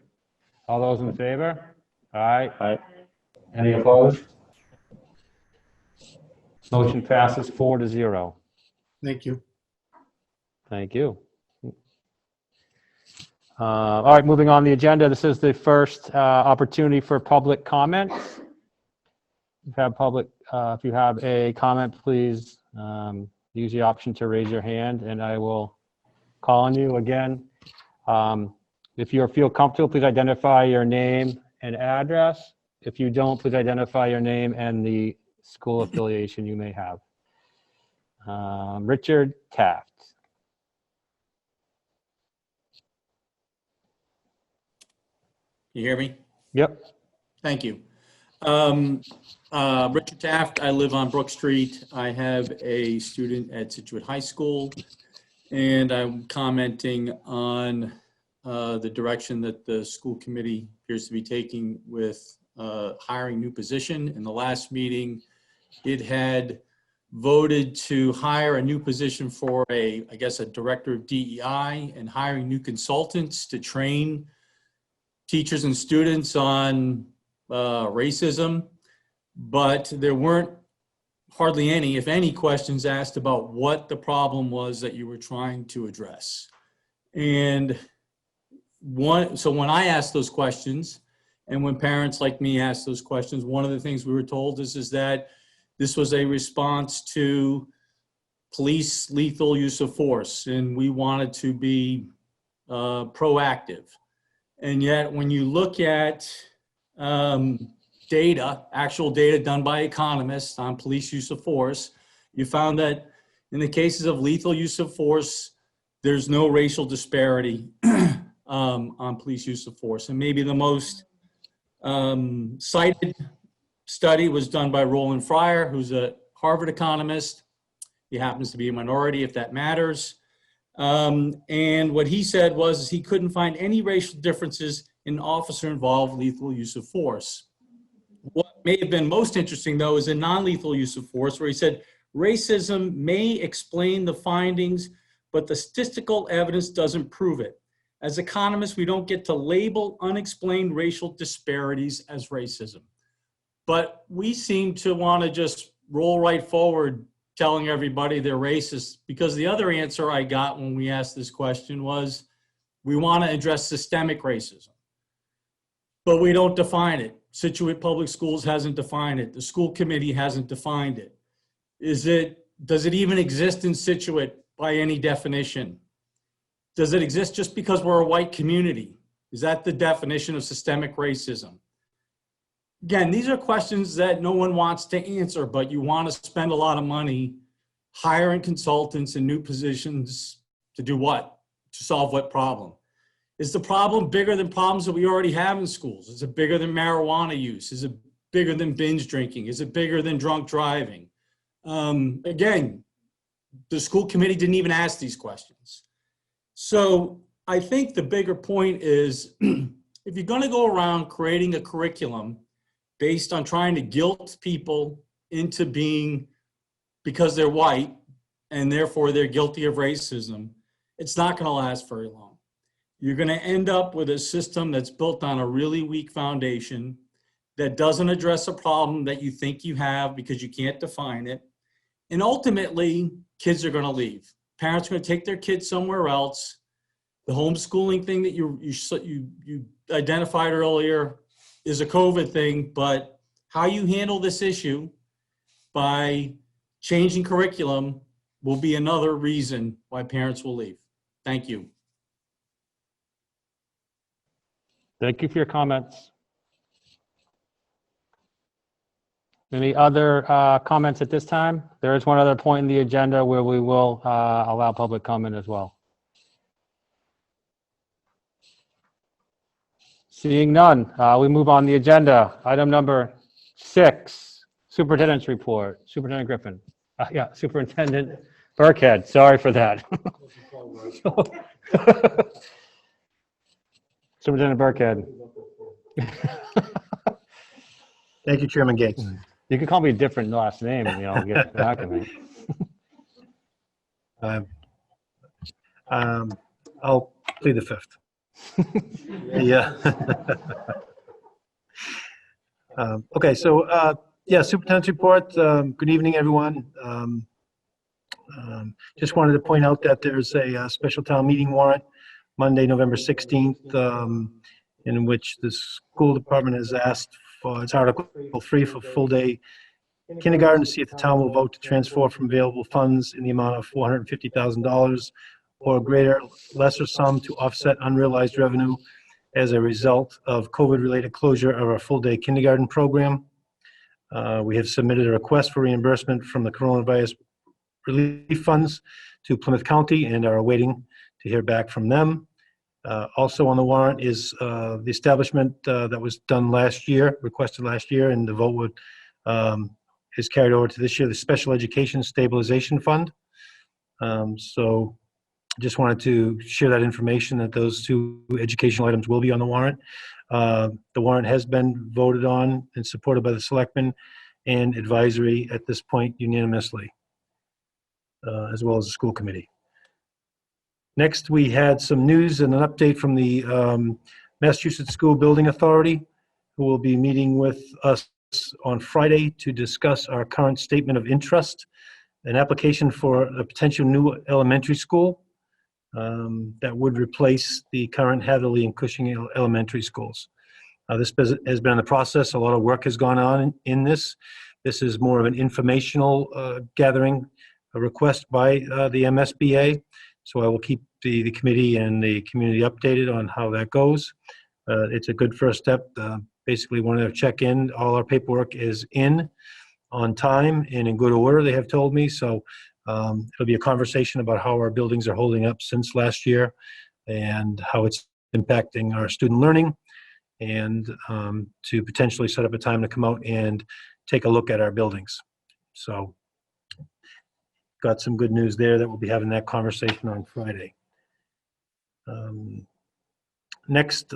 All those in favor? Aye. Aye. Any opposed? Motion passes 4-0. Thank you. Thank you. All right, moving on the agenda. This is the first opportunity for public comments. If you have a comment, please use the option to raise your hand and I will call on you again. If you feel comfortable, please identify your name and address. If you don't, please identify your name and the school affiliation you may have. Richard Taft. You hear me? Yep. Thank you. Richard Taft, I live on Brook Street. I have a student at Situate High School, and I'm commenting on the direction that the school committee appears to be taking with hiring new position. In the last meeting, it had voted to hire a new position for I guess a director of DEI, and hiring new consultants to train teachers and students on racism, but there weren't hardly any, if any, questions asked about what the problem was that you were trying to address. And so when I asked those questions, and when parents like me asked those questions, one of the things we were told is that this was a response to police lethal use of force, and we wanted to be proactive. And yet, when you look at data, actual data done by economists on police use of force, you found that in the cases of lethal use of force, there's no racial disparity on police use of force. And maybe the most cited study was done by Roland Fryer, who's a Harvard economist. He happens to be a minority, if that matters. And what he said was he couldn't find any racial differences in officer-involved lethal use of force. What may have been most interesting, though, is in non-lethal use of force, where he said racism may explain the findings, but the statistical evidence doesn't prove it. As economists, we don't get to label unexplained racial disparities as racism. But we seem to want to just roll right forward telling everybody they're racist, because the other answer I got when we asked this question was, we want to address systemic racism, but we don't define it. Situate Public Schools hasn't defined it. The school committee hasn't defined it. Does it even exist in Situate by any definition? Does it exist just because we're a white community? Is that the definition of systemic racism? Again, these are questions that no one wants to answer, but you want to spend a lot of money hiring consultants in new positions to do what? To solve what problem? Is the problem bigger than problems that we already have in schools? Is it bigger than marijuana use? Is it bigger than binge drinking? Is it bigger than drunk driving? Again, the school committee didn't even ask these questions. So I think the bigger point is if you're going to go around creating a curriculum based on trying to guilt people into being, because they're white and therefore they're guilty of racism, it's not going to last very long. You're going to end up with a system that's built on a really weak foundation that doesn't address a problem that you think you have because you can't define it. And ultimately, kids are going to leave. Parents are going to take their kids somewhere else. The homeschooling thing that you identified earlier is a COVID thing, but how you handle this issue by changing curriculum will be another reason why parents will leave. Thank you. Thank you for your comments. Any other comments at this time? There is one other point in the agenda where we will allow public comment as well. Seeing none, we move on the agenda. Item number 6, Superintendent's report. Superintendent Griffin. Yeah, Superintendent Burkhead. Sorry for that. Superintendent Burkhead. Thank you, Chairman Gates. You can call me a different last name, and get back at me. I'll plead the fifth. Yeah. Okay, so yeah, Superintendent's report. Good evening, everyone. Just wanted to point out that there's a special town meeting warrant Monday, November 16th, in which the school department has asked for, it's Article 3 for full day kindergarten, to see if the town will vote to transfer from available funds in the amount of $450,000 or a greater, lesser sum to offset unrealized revenue as a result of COVID-related closure of our full-day kindergarten program. We have submitted a request for reimbursement from the coronavirus relief funds to Plymouth County and are awaiting to hear back from them. Also on the warrant is the establishment that was done last year, requested last year, and the vote would is carried over to this year, the Special Education Stabilization Fund. So just wanted to share that information that those two educational items will be on the warrant. The warrant has been voted on and supported by the selectmen and advisory at this point unanimously, as well as the school committee. Next, we had some news and an update from the Massachusetts School Building Authority, who will be meeting with us on Friday to discuss our current statement of interest, an application for a potential new elementary school that would replace the current Hatherley and Cushing elementary schools. This has been in the process. A lot of work has gone on in this. This is more of an informational gathering, a request by the MSBA. So I will keep the committee and the community updated on how that goes. It's a good first step. Basically wanted to check in. All our paperwork is in on time and in good order, they have told me. So it'll be a conversation about how our buildings are holding up since last year and how it's impacting our student learning, and to potentially set up a time to come out and take a look at our buildings. So got some good news there that we'll be having that conversation on Friday. Next,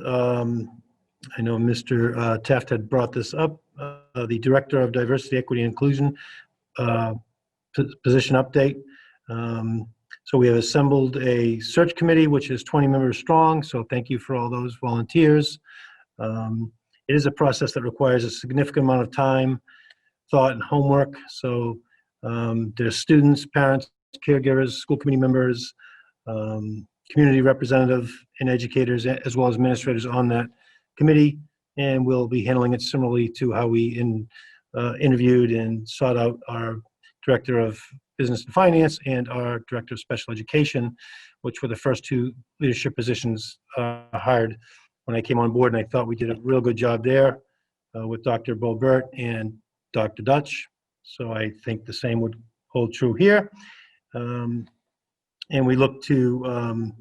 I know Mr. Taft had brought this up, the Director of Diversity, Equity, and Inclusion position update. So we have assembled a search committee, which is 20 members strong, so thank you for all those volunteers. It is a process that requires a significant amount of time, thought, and homework. So there's students, parents, caregivers, school committee members, community representative, and educators, as well as administrators on that committee, and we'll be handling it similarly to how we interviewed and sought out our Director of Business and Finance and our Director of Special Education, which were the first two leadership positions hired when I came on board, and I thought we did a real good job there with Dr. Bobert and Dr. Dutch. So I think the same would hold true here. And we look to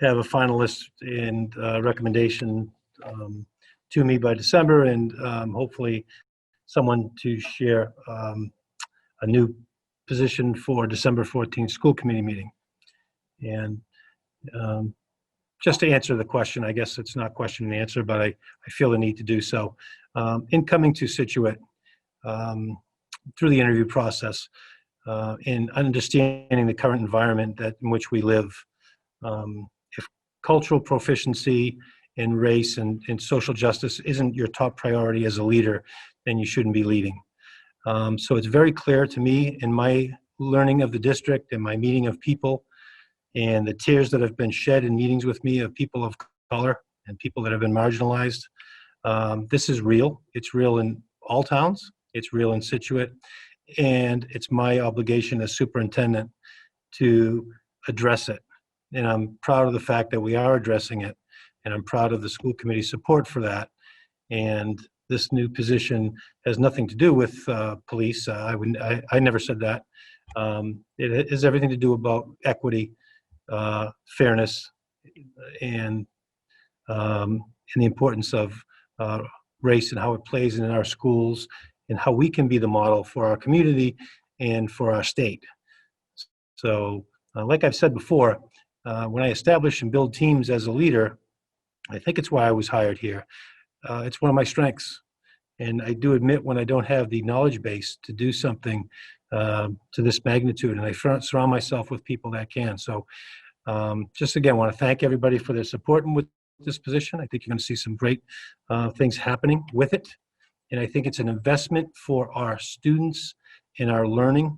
have a finalist and recommendation to me by December, and hopefully someone to share a new position for December 14th school committee meeting. And just to answer the question, I guess it's not question and answer, but I feel the need to do so. In coming to Scituate, through the interview process, in understanding the current environment in which we live, if cultural proficiency in race and social justice isn't your top priority as a leader, then you shouldn't be leading. So it's very clear to me in my learning of the district and my meeting of people and the tears that have been shed in meetings with me of people of color and people that have been marginalized. This is real. It's real in all towns. It's real in Scituate. And it's my obligation as superintendent to address it. And I'm proud of the fact that we are addressing it. And I'm proud of the school committee support for that. And this new position has nothing to do with police. I never said that. It has everything to do about equity, fairness, and the importance of race and how it plays in our schools and how we can be the model for our community and for our state. So like I've said before, when I establish and build teams as a leader, I think it's why I was hired here. It's one of my strengths. And I do admit when I don't have the knowledge base to do something to this magnitude, and I surround myself with people that can. So just again, want to thank everybody for their support with this position. I think you're going to see some great things happening with it. And I think it's an investment for our students in our learning.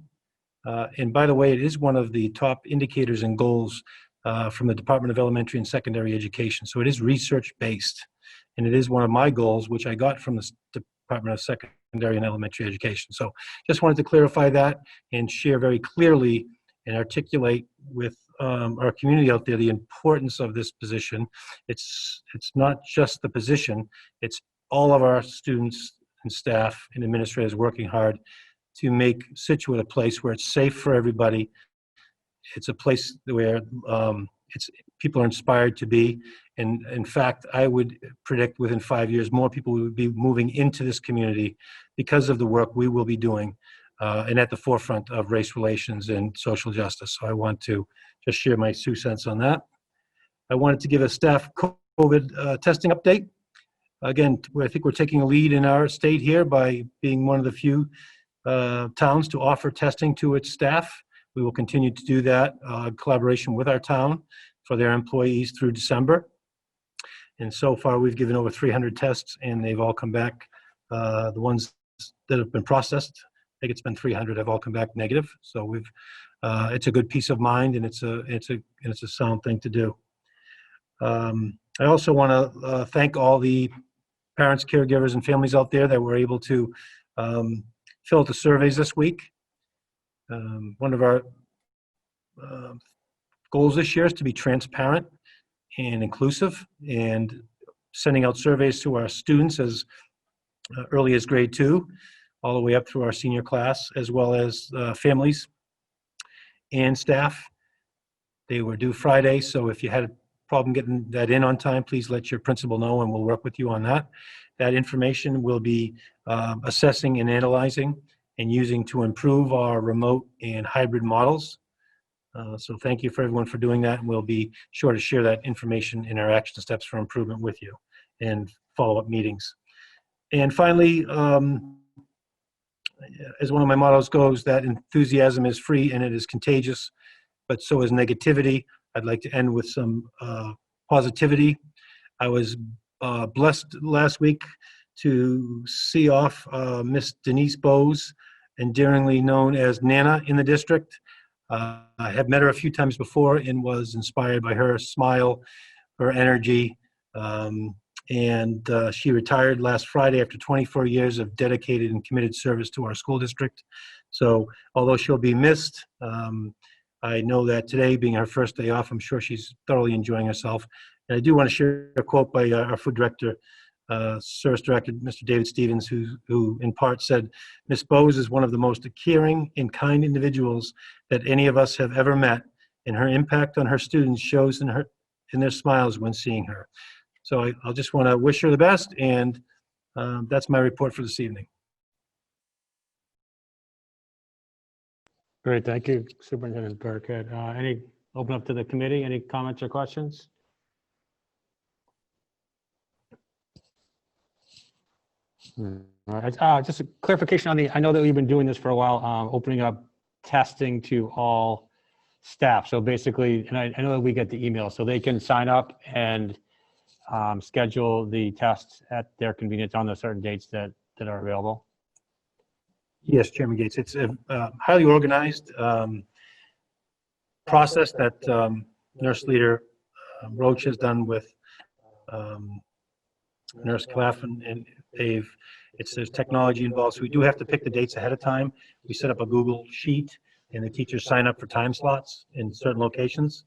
And by the way, it is one of the top indicators and goals from the Department of Elementary and Secondary Education. So it is research-based. And it is one of my goals, which I got from the Department of Secondary and Elementary Education. So just wanted to clarify that and share very clearly and articulate with our community out there the importance of this position. It's not just the position, it's all of our students and staff and administrators working hard to make Scituate a place where it's safe for everybody. It's a place where people are inspired to be. And in fact, I would predict within 5 years, more people will be moving into this community because of the work we will be doing and at the forefront of race relations and social justice. So I want to just share my 2 cents on that. I wanted to give a staff COVID testing update. Again, I think we're taking a lead in our state here by being one of the few towns to offer testing to its staff. We will continue to do that in collaboration with our town for their employees through December. And so far, we've given over 300 tests, and they've all come back. The ones that have been processed, I think it's been 300, have all come back negative. So we've, it's a good peace of mind, and it's a sound thing to do. I also want to thank all the parents, caregivers, and families out there that were able to fill out the surveys this week. One of our goals this year is to be transparent and inclusive, and sending out surveys to our students as early as grade 2, all the way up through our senior class, as well as families and staff. They were due Friday, so if you had a problem getting that in on time, please let your principal know and we'll work with you on that. That information we'll be assessing and analyzing and using to improve our remote and hybrid models. So thank you for everyone for doing that, and we'll be sure to share that information in our action steps for improvement with you and follow-up meetings. And finally, as one of my mottos goes, that enthusiasm is free and it is contagious, but so is negativity. I'd like to end with some positivity. I was blessed last week to see off Miss Denise Bowes, endearingly known as Nana in the district. I have met her a few times before and was inspired by her smile, her energy, and she retired last Friday after 24 years of dedicated and committed service to our school district. So although she'll be missed, I know that today being her first day off, I'm sure she's thoroughly enjoying herself. And I do want to share a quote by our food director, Service Director, Mr. David Stevens, who in part said, Ms. Bowes is one of the most caring and kind individuals that any of us have ever met, and her impact on her students shows in their smiles when seeing her. So I'll just want to wish her the best, and that's my report for this evening. Great, thank you, Superintendent Burkhead. Open up to the committee, any comments or questions? All right, just a clarification on I know that we've been doing this for a while, opening up testing to all staff. So basically, and I know that we get the email, so they can sign up and schedule the tests at their convenience on the certain dates that are available. Yes, Chairman Gates, it's a highly organized process that Nurse Leader Roach has done with Nurse Claff, and there's technology involved, so we do have to pick the dates ahead of time. We set up a Google Sheet, and the teachers sign up for time slots in certain locations.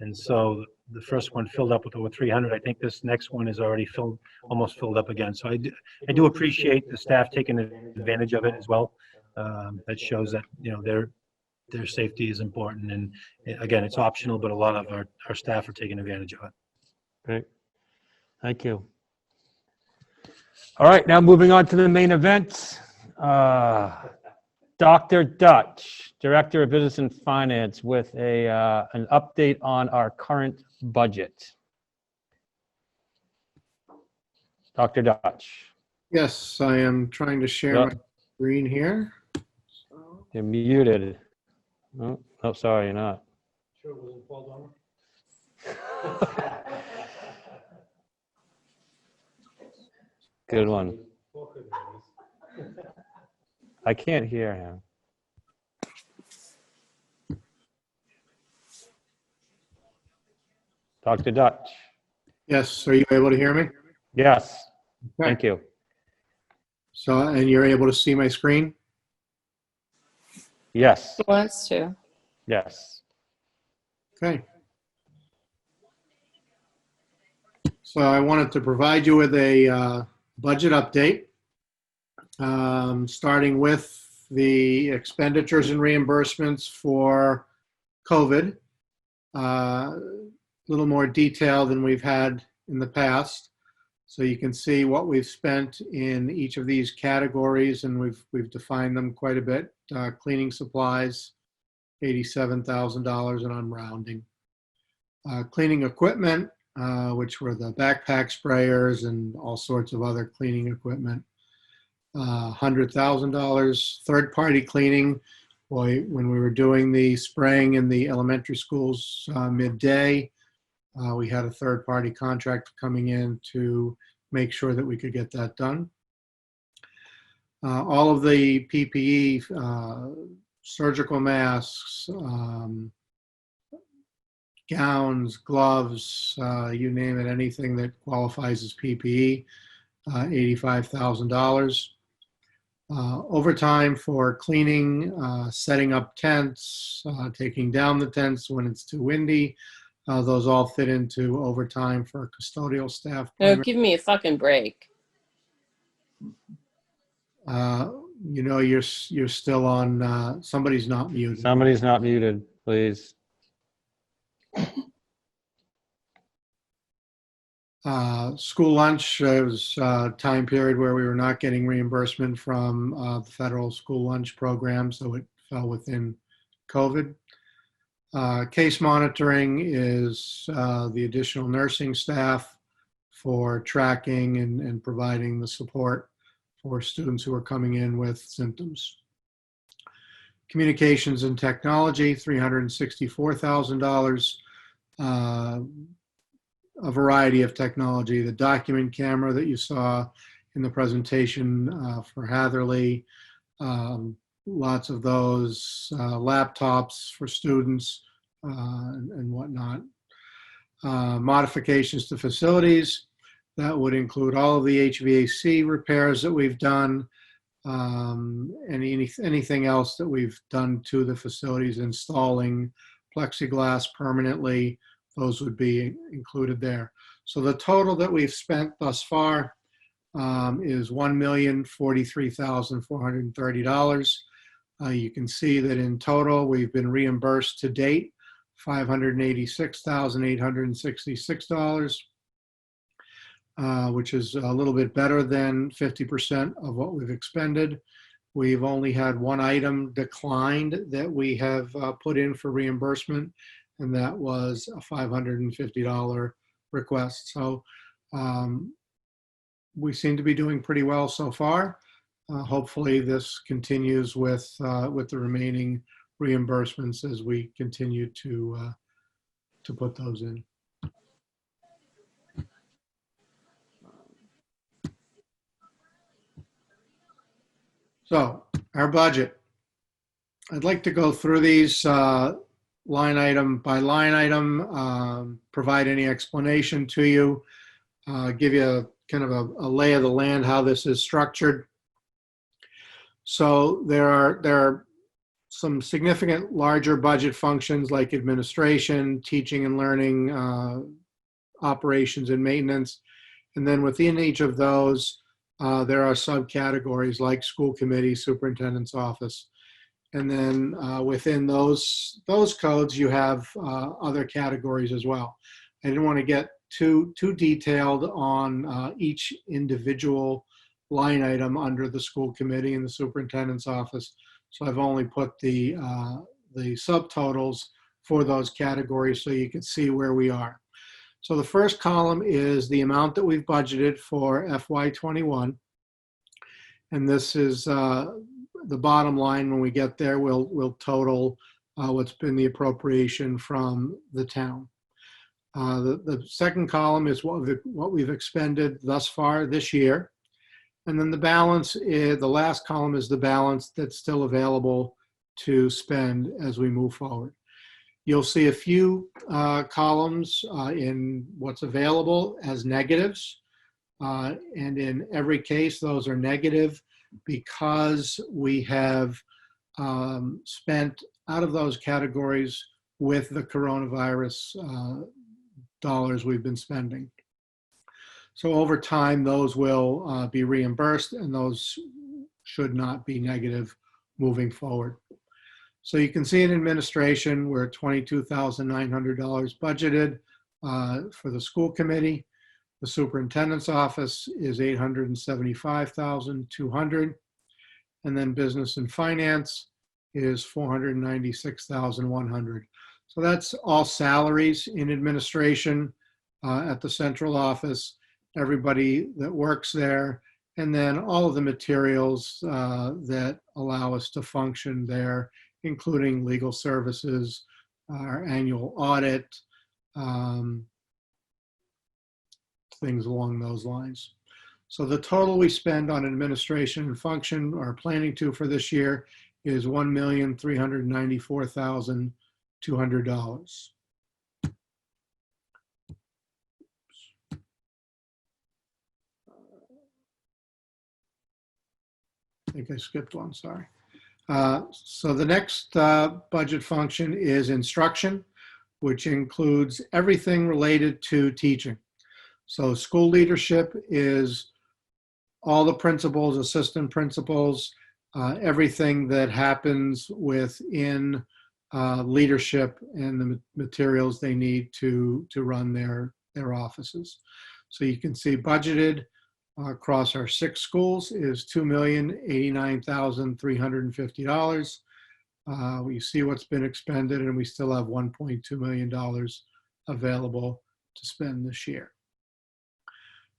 And so the first one filled up with over 300. I think this next one is already almost filled up again. So I do appreciate the staff taking advantage of it as well. That shows that, you know, their safety is important. And again, it's optional, but a lot of our staff are taking advantage of it. Great, thank you. All right, now moving on to the main event. Dr. Dutch, Director of Business and Finance, with an update on our current budget. Dr. Dutch. Yes, I am trying to share my screen here. You're muted. Oh, sorry, you're not. Sure it wasn't Paul Donner? Good one. I can't hear him. Dr. Dutch. Yes, are you able to hear me? Yes, Okay. thank you. So, and you're able to see my screen? Yes, Wants to. yes. Okay. So I wanted to provide you with a budget update, starting with the expenditures and reimbursements for COVID. A little more detail than we've had in the past. So you can see what we've spent in each of these categories, and we've defined them quite a bit. Cleaning supplies, $87,000, and I'm rounding. Cleaning equipment, which were the backpack sprayers and all sorts of other cleaning equipment, $100,000. Third-party cleaning, boy, when we were doing the spraying in the elementary schools midday, we had a third-party contractor coming in to make sure that we could get that done. All of the PPE, surgical masks, gowns, gloves, you name it, anything that qualifies as PPE, $85,000. Overtime for cleaning, setting up tents, taking down the tents when it's too windy. Those all fit into overtime for custodial staff. No, give me a fucking break. You know, you're still on, somebody's not muted. Somebody's not muted, please. School lunch, it was a time period where we were not getting reimbursement from the federal school lunch program, so it fell within COVID. Case monitoring is the additional nursing staff for tracking and providing the support for students who are coming in with symptoms. Communications and technology, $364,000. A variety of technology, the document camera that you saw in the presentation for Hatherley, lots of those, laptops for students and whatnot. Modifications to facilities, that would include all of the HVAC repairs that we've done, anything else that we've done to the facilities, installing plexiglass permanently, those would be included there. So the total that we've spent thus far is $1,043,430. You can see that in total, we've been reimbursed to date $586,866, which is a little bit better than 50% of what we've expended. We've only had one item declined that we have put in for reimbursement, and that was a $550 request. So we seem to be doing pretty well so far. Hopefully this continues with the remaining reimbursements as we continue to put those in. So our budget. I'd like to go through these line item by line item, provide any explanation to you, give you a kind of a lay of the land, how this is structured. So there are some significant larger budget functions like administration, teaching and learning, operations and maintenance. And then within each of those, there are subcategories like school committee, superintendent's office. And then within those codes, you have other categories as well. I didn't want to get too detailed on each individual line item under the school committee and the superintendent's office. So I've only put the subtotals for those categories so you can see where we are. So the first column is the amount that we've budgeted for FY21. And this is the bottom line. When we get there, we'll total what's been the appropriation from the town. The second column is what we've expended thus far this year. And then the balance, the last column is the balance that's still available to spend as we move forward. You'll see a few columns in what's available as negatives. And in every case, those are negative because we have spent out of those categories with the coronavirus dollars we've been spending. So over time, those will be reimbursed, and those should not be negative moving forward. So you can see in administration, we're at $22,900 budgeted for the school committee. The superintendent's office is $875,200. And then business and finance is $496,100. So that's all salaries in administration at the central office, everybody that works there, and then all of the materials that allow us to function there, including legal services, our annual audit, things along those lines. So the total we spend on administration and function, or planning to for this year, is $1,394,200. I think I skipped one, sorry. So the next budget function is instruction, which includes everything related to teaching. So school leadership is all the principals, assistant principals, everything that happens within leadership and the materials they need to run their offices. So you can see budgeted across our 6 schools is $2,089,350. We see what's been expended, and we still have $1.2 million available to spend this year.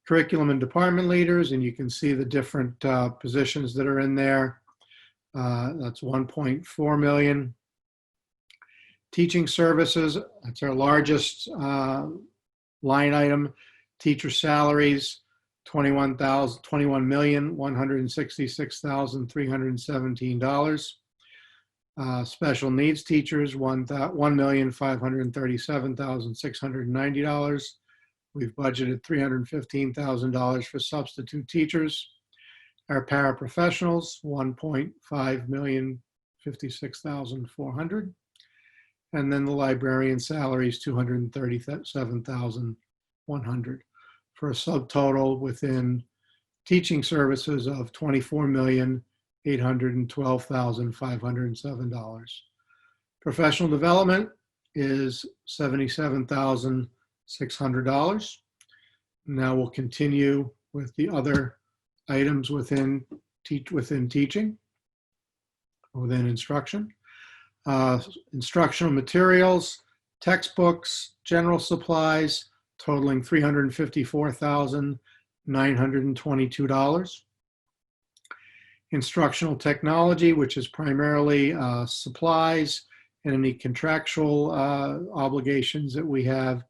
Curriculum and department leaders, and you can see the different positions that are in there. That's $1.4 million. Teaching services, that's our largest line item. Teacher salaries, $21,166,317. Special needs teachers, $1,537,690. We've budgeted $315,000 for substitute teachers. Our paraprofessionals, $1.556,400. And then the librarian salaries, $237,100, for a subtotal within teaching services of $24,812,507. Professional development is $77,600. Now we'll continue with the other items within teaching, within instruction. Instructional materials, textbooks, general supplies totaling $354,922. Instructional technology, which is primarily supplies and any contractual obligations that we have,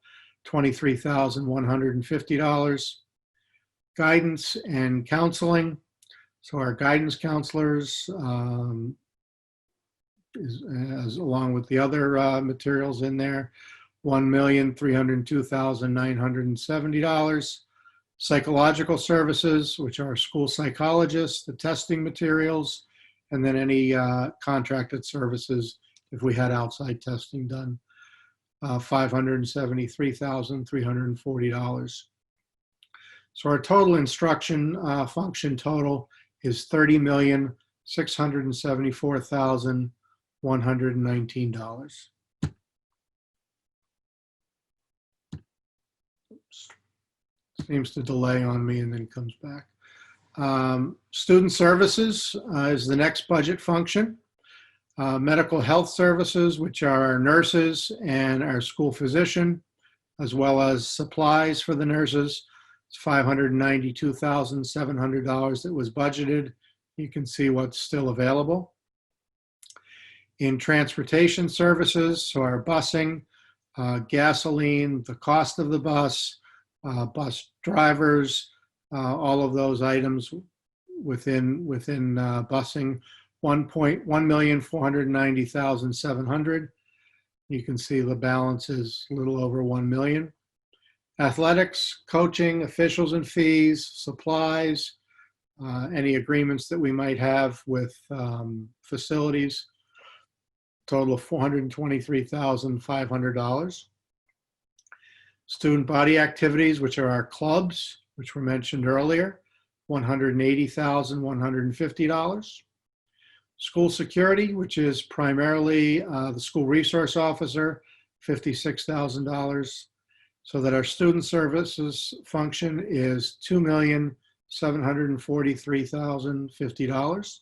$23,150. Guidance and counseling. So our guidance counselors, as along with the other materials in there, $1,302,970. Psychological services, which are school psychologists, the testing materials, and then any contracted services if we had outside testing done, $573,340. So our total instruction function total is $30,674,119. Seems to delay on me and then comes back. Student services is the next budget function. Medical health services, which are our nurses and our school physician, as well as supplies for the nurses. It's $592,700 that was budgeted. You can see what's still available. In transportation services, so our busing, gasoline, the cost of the bus drivers, all of those items within busing, $1,490,700. You can see the balance is a little over $1 million. Athletics, coaching, officials and fees, supplies, any agreements that we might have with facilities, total of $423,500. Student body activities, which are our clubs, which were mentioned earlier, $180,150. School security, which is primarily the school resource officer, $56,000. So that our student services function is $2,743,050.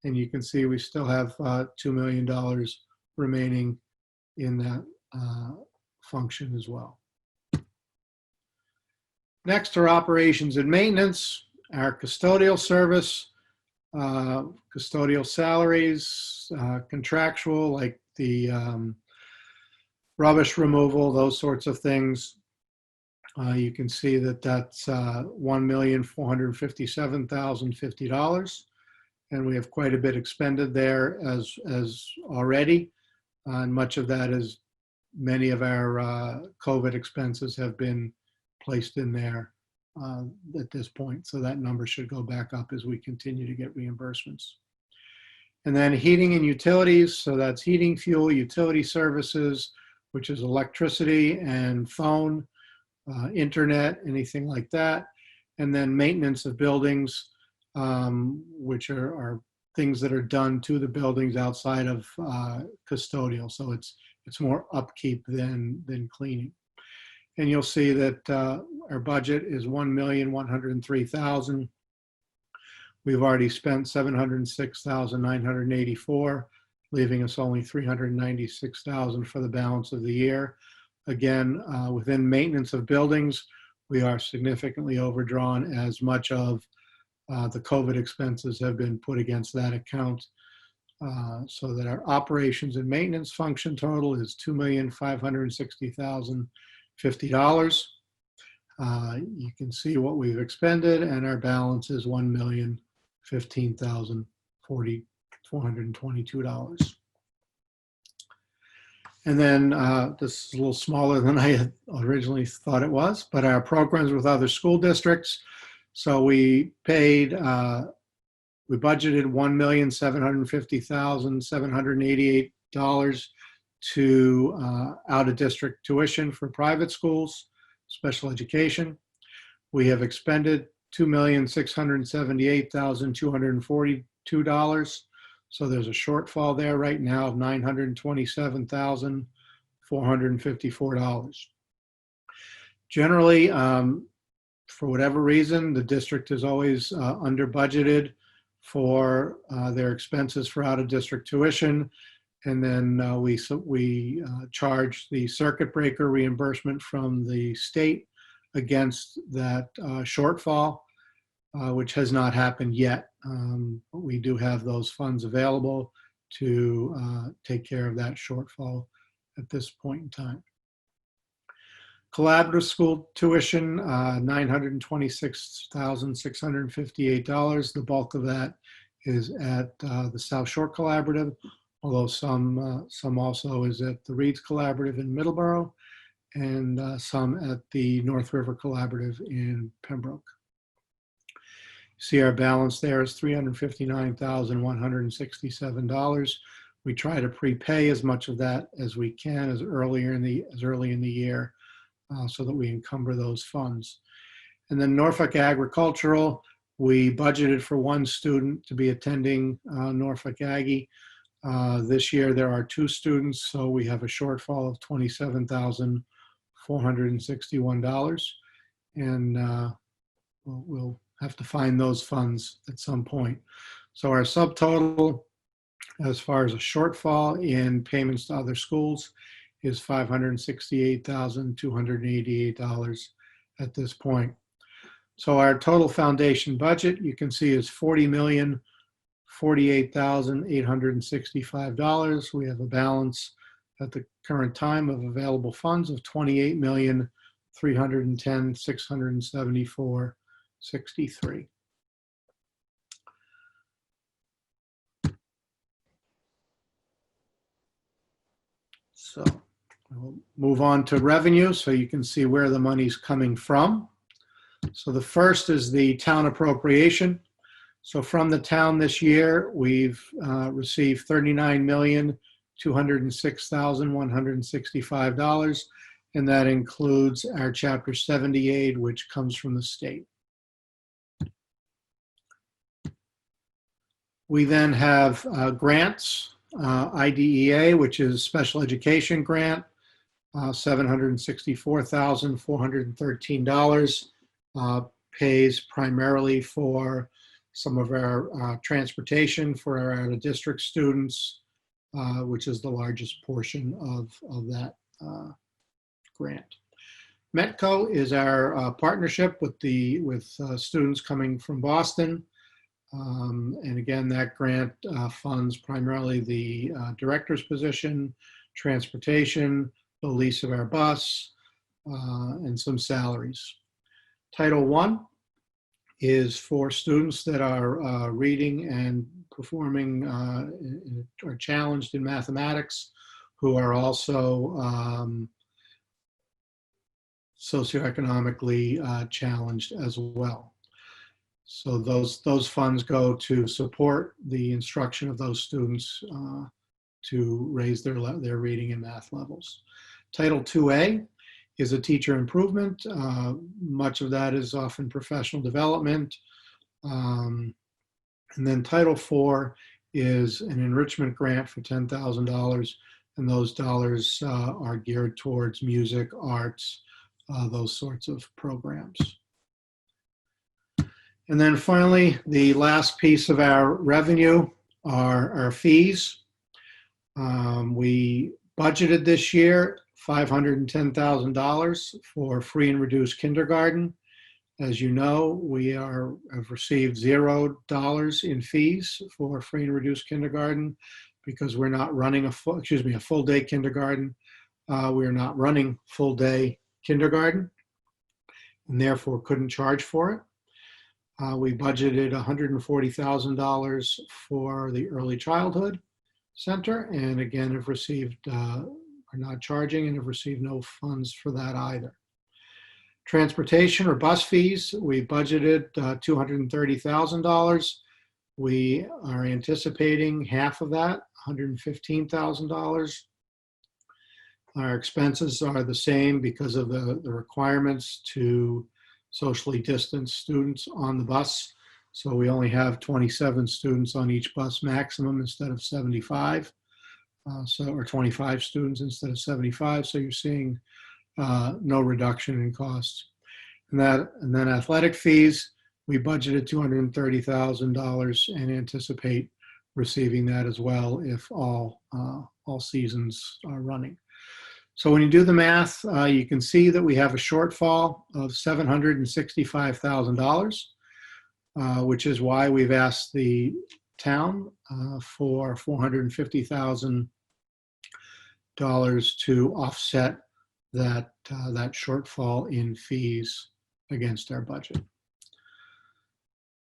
And you can see we still have $2 million remaining in that function as well. Next are operations and maintenance, our custodial service, custodial salaries, contractual, like the rubbish removal, those sorts of things. You can see that that's $1,457,050. And we have quite a bit expended there as already. And much of that is, many of our COVID expenses have been placed in there at this point. So that number should go back up as we continue to get reimbursements. And then heating and utilities. So that's heating, fuel, utility services, which is electricity and phone, internet, anything like that. And then maintenance of buildings, which are things that are done to the buildings outside of custodial. So it's more upkeep than cleaning. And you'll see that our budget is $1,103,000. We've already spent $706,984, leaving us only $396,000 for the balance of the year. Again, within maintenance of buildings, we are significantly overdrawn, as much of the COVID expenses have been put against that account. So that our operations and maintenance function total is $2,560,050. You can see what we've expended, and our balance is $1,015,422. And then this is a little smaller than I had originally thought it was, but our programs with other school districts. So we paid, we budgeted $1,750,788 to out-of-district tuition for private schools, special education. We have expended $2,678,242. So there's a shortfall there right now of $927,454. Generally, for whatever reason, the district is always under budgeted for their expenses for out-of-district tuition. And then we charge the circuit breaker reimbursement from the state against that shortfall, which has not happened yet. But we do have those funds available to take care of that shortfall at this point in time. Collaborative school tuition, $926,658. The bulk of that is at the South Shore Collaborative, although some also is at the Reeds Collaborative in Middleborough and some at the North River Collaborative in Pembroke. See our balance there is $359,167. We try to prepay as much of that as we can as early in the year so that we encumber those funds. And then Norfolk Agricultural, we budgeted for one student to be attending Norfolk Aggie. This year there are 2 students, so we have a shortfall of $27,461. And we'll have to find those funds at some point. So our subtotal, as far as a shortfall in payments to other schools, is $568,288 at this point. So our total foundation budget, you can see, is $40,048,865. We have a balance at the current time of available funds of $28,310,674.63. So we'll move on to revenue so you can see where the money's coming from. So the first is the town appropriation. So from the town this year, we've received $39,206,165, and that includes our Chapter 70 aid, which comes from the state. We then have grants, IDEA, which is special education grant, $764,413, pays primarily for some of our transportation for our out-of-district students, which is the largest portion of that grant. METCO is our partnership with students coming from Boston. And again, that grant funds primarily the director's position, transportation, the lease of our bus, and some salaries. Title I is for students that are reading and performing or challenged in mathematics, who are also socioeconomically challenged as well. So those funds go to support the instruction of those students to raise their reading and math levels. Title IIA is a teacher improvement. Much of that is often professional development. And then Title IV is an enrichment grant for $10,000, and those dollars are geared towards music, arts, those sorts of programs. And then finally, the last piece of our revenue are our fees. We budgeted this year $510,000 for free and reduced kindergarten. As you know, we have received $0 in fees for free and reduced kindergarten because we're not running a full day kindergarten. We're not running full day kindergarten and therefore couldn't charge for it. We budgeted $140,000 for the early childhood center, and again have received, are not charging and have received no funds for that either. Transportation or bus fees, we budgeted $230,000. We are anticipating half of that, $115,000. Our expenses are the same because of the requirements to socially distanced students on the bus. So we only have 27 students on each bus maximum instead of 75. Or 25 students instead of 75. So you're seeing no reduction in costs. And then athletic fees, we budgeted $230,000 and anticipate receiving that as well if all seasons are running. So when you do the math, you can see that we have a shortfall of $765,000, which is why we've asked the town for $450,000 to offset that shortfall in fees against our budget.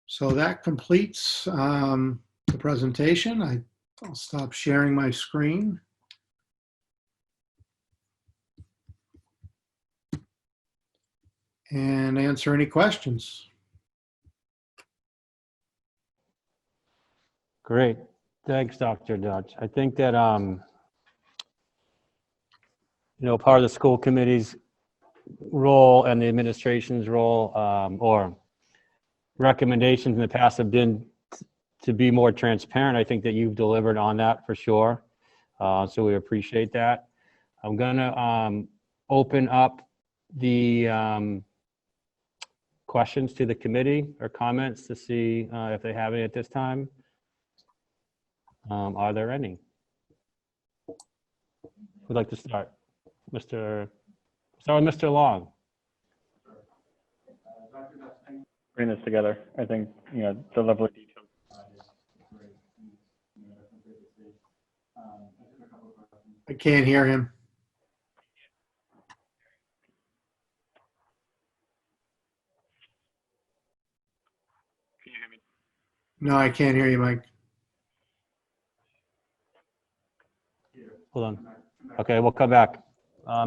So that completes the presentation. I'll stop sharing my screen. And answer any questions. Great. Thanks, Dr. Dutch. I think that, part of the school committee's role and the administration's role, or recommendations in the past have been to be more transparent. I think that you've delivered on that for sure. So we appreciate that. I'm gonna open up the questions to the committee or comments to see if they have any at this time. Are there any? Who'd like to start? Start with Mr. Long. Bring this together. I think, the level of detail. I can't hear him. Can you hear me? No, I can't hear you, Mike. Hold on. Okay, we'll come back.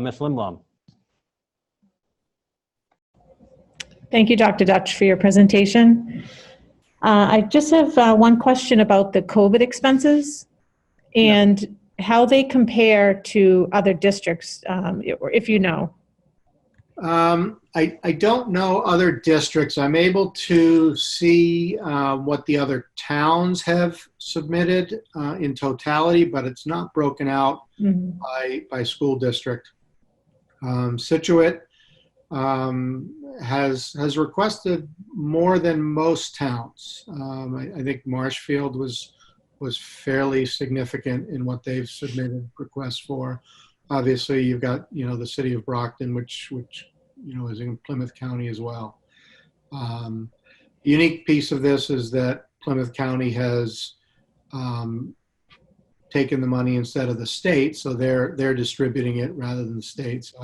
Ms. Lindblom. Thank you, Dr. Dutch, for your presentation. I just have one question about the COVID expenses and how they compare to other districts, if you know. I don't know other districts. I'm able to see what the other towns have submitted in totality, but it's not broken out by school district. Situate has requested more than most towns. I think Marshfield was fairly significant in what they've submitted requests for. Obviously, you've got the city of Brockton, which is in Plymouth County as well. The unique piece of this is that Plymouth County has taken the money instead of the state, so they're distributing it rather than the state. So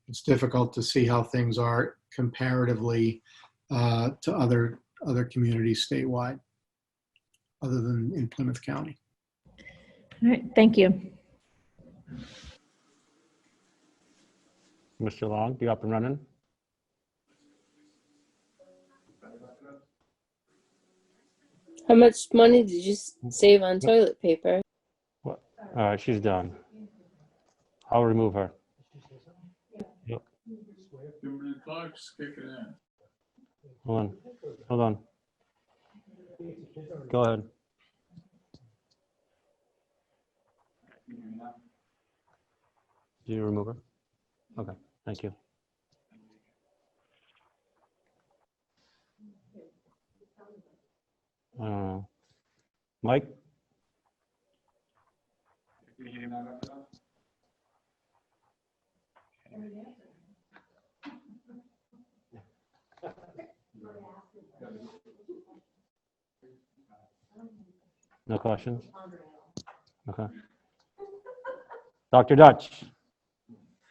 it's difficult to see how things are comparatively to other communities statewide, other than in Plymouth County. All right, thank you. Mr. Long, you up and running? How much money did you save on toilet paper? What? All right, she's done. I'll remove her. Yep. The clock's kicking in. Hold on. Go ahead. Do you remove her? Okay, thank you. Mike? No questions? Okay. Dr. Dutch?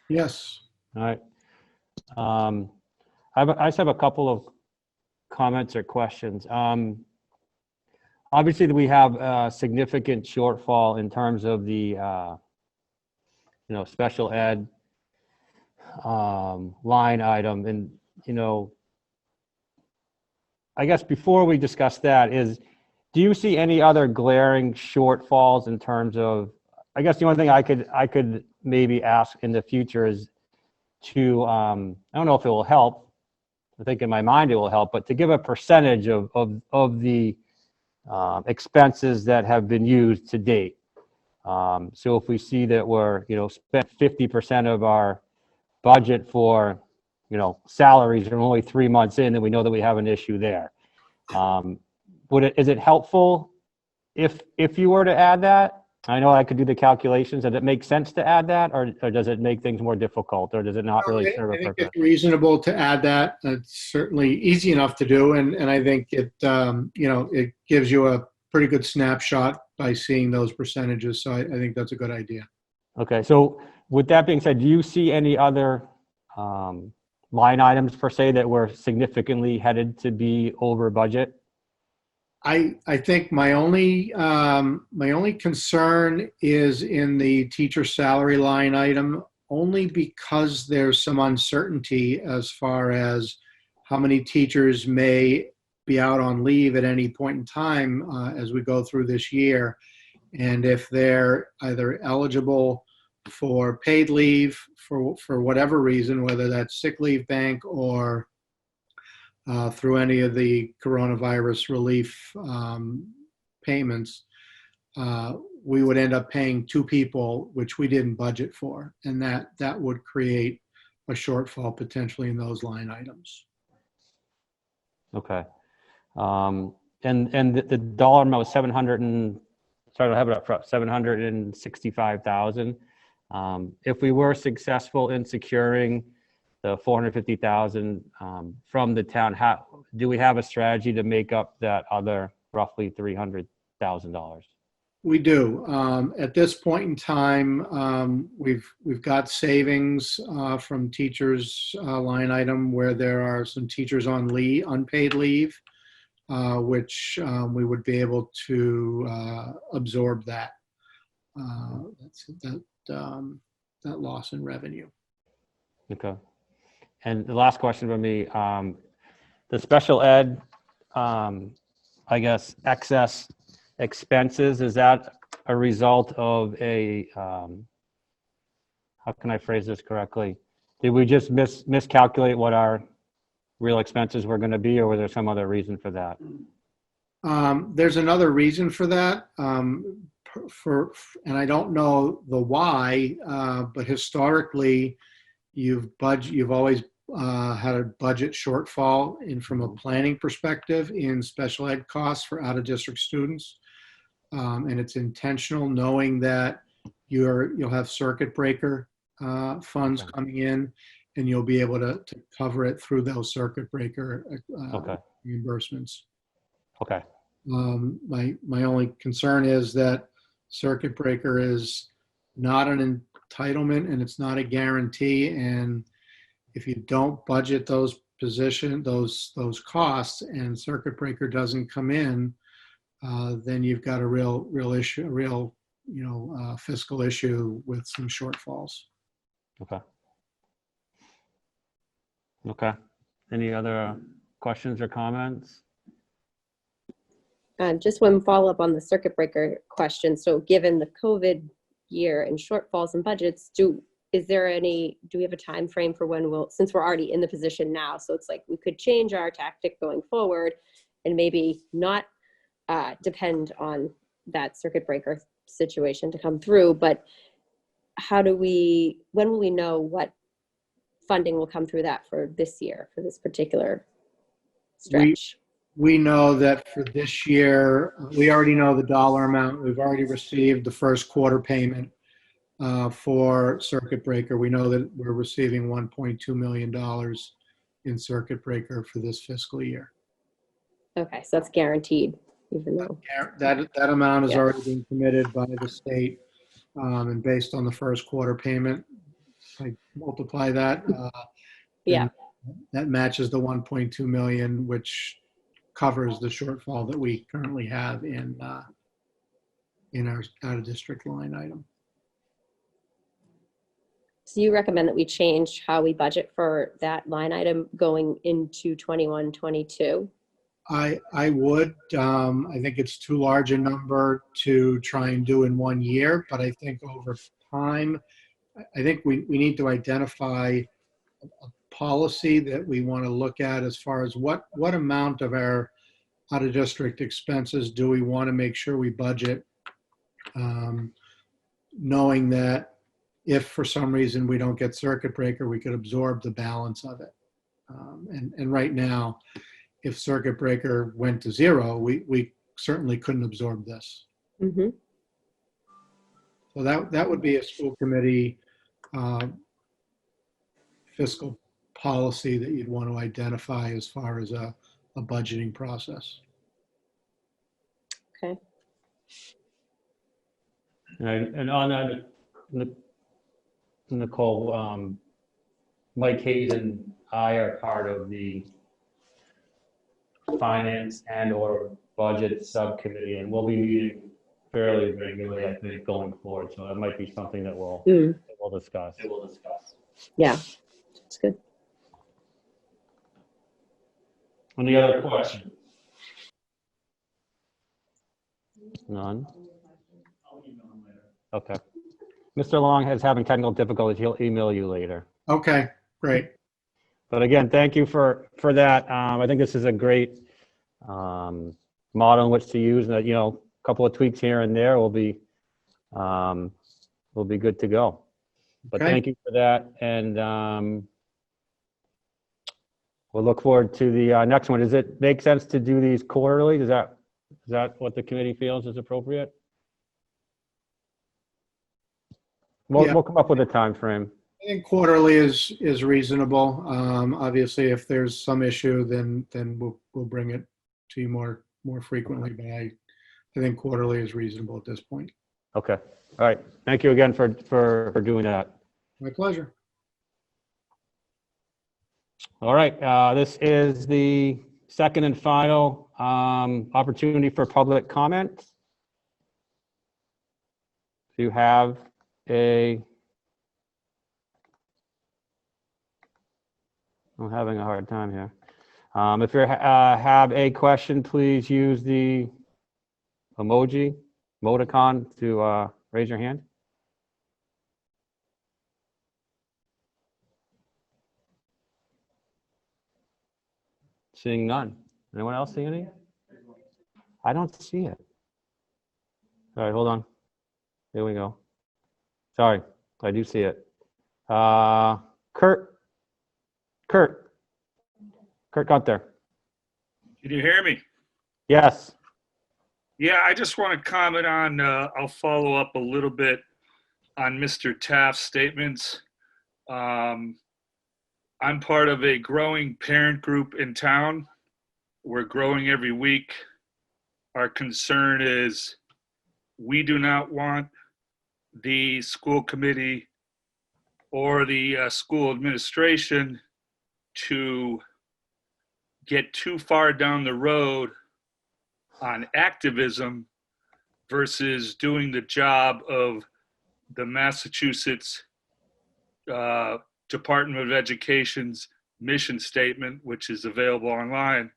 Yes. All right. I just have a couple of comments or questions. Obviously, we have a significant shortfall in terms of the, special ed line item. And, I guess before we discuss that do you see any other glaring shortfalls in terms of, I guess the only thing I could maybe ask in the future is to, I don't know if it will help, I think in my mind it will help, but to give a percentage of the expenses that have been used to date. So if we see that we're, spent 50% of our budget for, salaries are only 3 months in, then we know that we have an issue there. Is it helpful if you were to add that? I know I could do the calculations. Does it make sense to add that, or does it make things more difficult, or does it not really serve a I think purpose? it's reasonable to add that. It's certainly easy enough to do, and I think it it gives you a pretty good snapshot by seeing those percentages. So I think that's a good idea. Okay, so with that being said, do you see any other line items per se that were significantly headed to be over budget? I think my only concern is in the teacher salary line item, only because there's some uncertainty as far as how many teachers may be out on leave at any point in time as we go through this year, and if they're either eligible for paid leave for whatever reason, whether that's sick leave bank or through any of the coronavirus relief payments, we would end up paying 2 people, which we didn't budget for, and that would create a shortfall potentially in those line items. Okay. And the dollar amount was 765,000. If we were successful in securing the 450,000 from the town, do we have a strategy to make up that other roughly $300,000? We do. At this point in time, we've got savings from teachers line item where there are some teachers on leave, unpaid leave, which we would be able to absorb that loss in revenue. Okay. And the last question from me, the special ed, I guess, excess expenses, is that a result of a, how can I phrase this correctly? Did we just miscalculate what our real expenses were going to be, or was there some other reason for that? There's another reason for that, and I don't know the why, but historically, you've always had a budget shortfall from a planning perspective in special ed costs for out-of-district students, and it's intentional, knowing that you'll have circuit breaker funds coming in, and you'll be able to cover it through those circuit breaker reimbursements. Okay. My only concern is that circuit breaker is not an entitlement and it's not a guarantee, and if you don't budget those costs and circuit breaker doesn't come in, then you've got a real issue, fiscal issue with some shortfalls. Okay. Okay. Any other questions or comments? Just one follow-up on the circuit breaker question. So given the COVID year and shortfalls in budgets, do we have a time frame for when since we're already in the position now, so it's like we could change our tactic going forward and maybe not depend on that circuit breaker situation to come through, but when will we know what funding will come through that for this year, for this particular stretch? We know that for this year, we already know the dollar amount. We've already received the first quarter payment for circuit breaker. We know that we're receiving $1.2 million in circuit breaker for this fiscal year. Okay, so that's guaranteed, even though that amount has already been committed by the state, and based on the first quarter payment, I multiply that. That matches the 1.2 million, which covers the shortfall that we currently have in our out-of-district line item. So you recommend that we change how we budget for that line item going into 21-22? I would. I think it's too large a number to try and do in 1 year, but I think over time, I think we need to identify policy that we want to look at as far as what amount of our out-of-district expenses do we want to make sure we budget, knowing that if for some reason we don't get circuit breaker, we could absorb the balance of it. And right now, if circuit breaker went to zero, we certainly couldn't absorb this. Mm-hmm. So that would be a school committee fiscal policy that you'd want to identify as far as a budgeting process. Okay. And on that, Nicole, Mike Hayes and I are part of the finance and/or budget subcommittee, and we'll be meeting fairly regularly, I think, going forward. So that might be something that we'll discuss. Yeah, that's good. Any other questions? None? Okay. Mr. Long is having technical difficulties. He'll email you later. Okay, great. But again, thank you for that. I think this is a great model in which to use. And a couple of tweaks here and there will be good to go. But Okay. thank you for that, and we'll look forward to the next one. Does it make sense to do these quarterly? Is that what the committee feels is appropriate? Yeah. We'll come up with a time frame. I think quarterly is reasonable. Obviously, if there's some issue, then we'll bring it to you more frequently. But I think quarterly is reasonable at this point. Okay. All right. Thank you again for doing that. My pleasure. All right. This is the second and final opportunity for public comment. If you have I'm having a hard time here. If you have a question, please use the emoticon to raise your hand. Seeing none. Anyone else see any? I don't see it. All right, hold on. Here we go. Sorry, I do see it. Kurt Gunther. Can you hear me? Yes. Yeah, I just want to comment on, I'll follow up a little bit on Mr. Taft's statements. I'm part of a growing parent group in town. We're growing every week. Our concern is we do not want the school committee or the school administration to get too far down the road on activism versus doing the job of the Massachusetts Department of Education's mission statement, which is available online,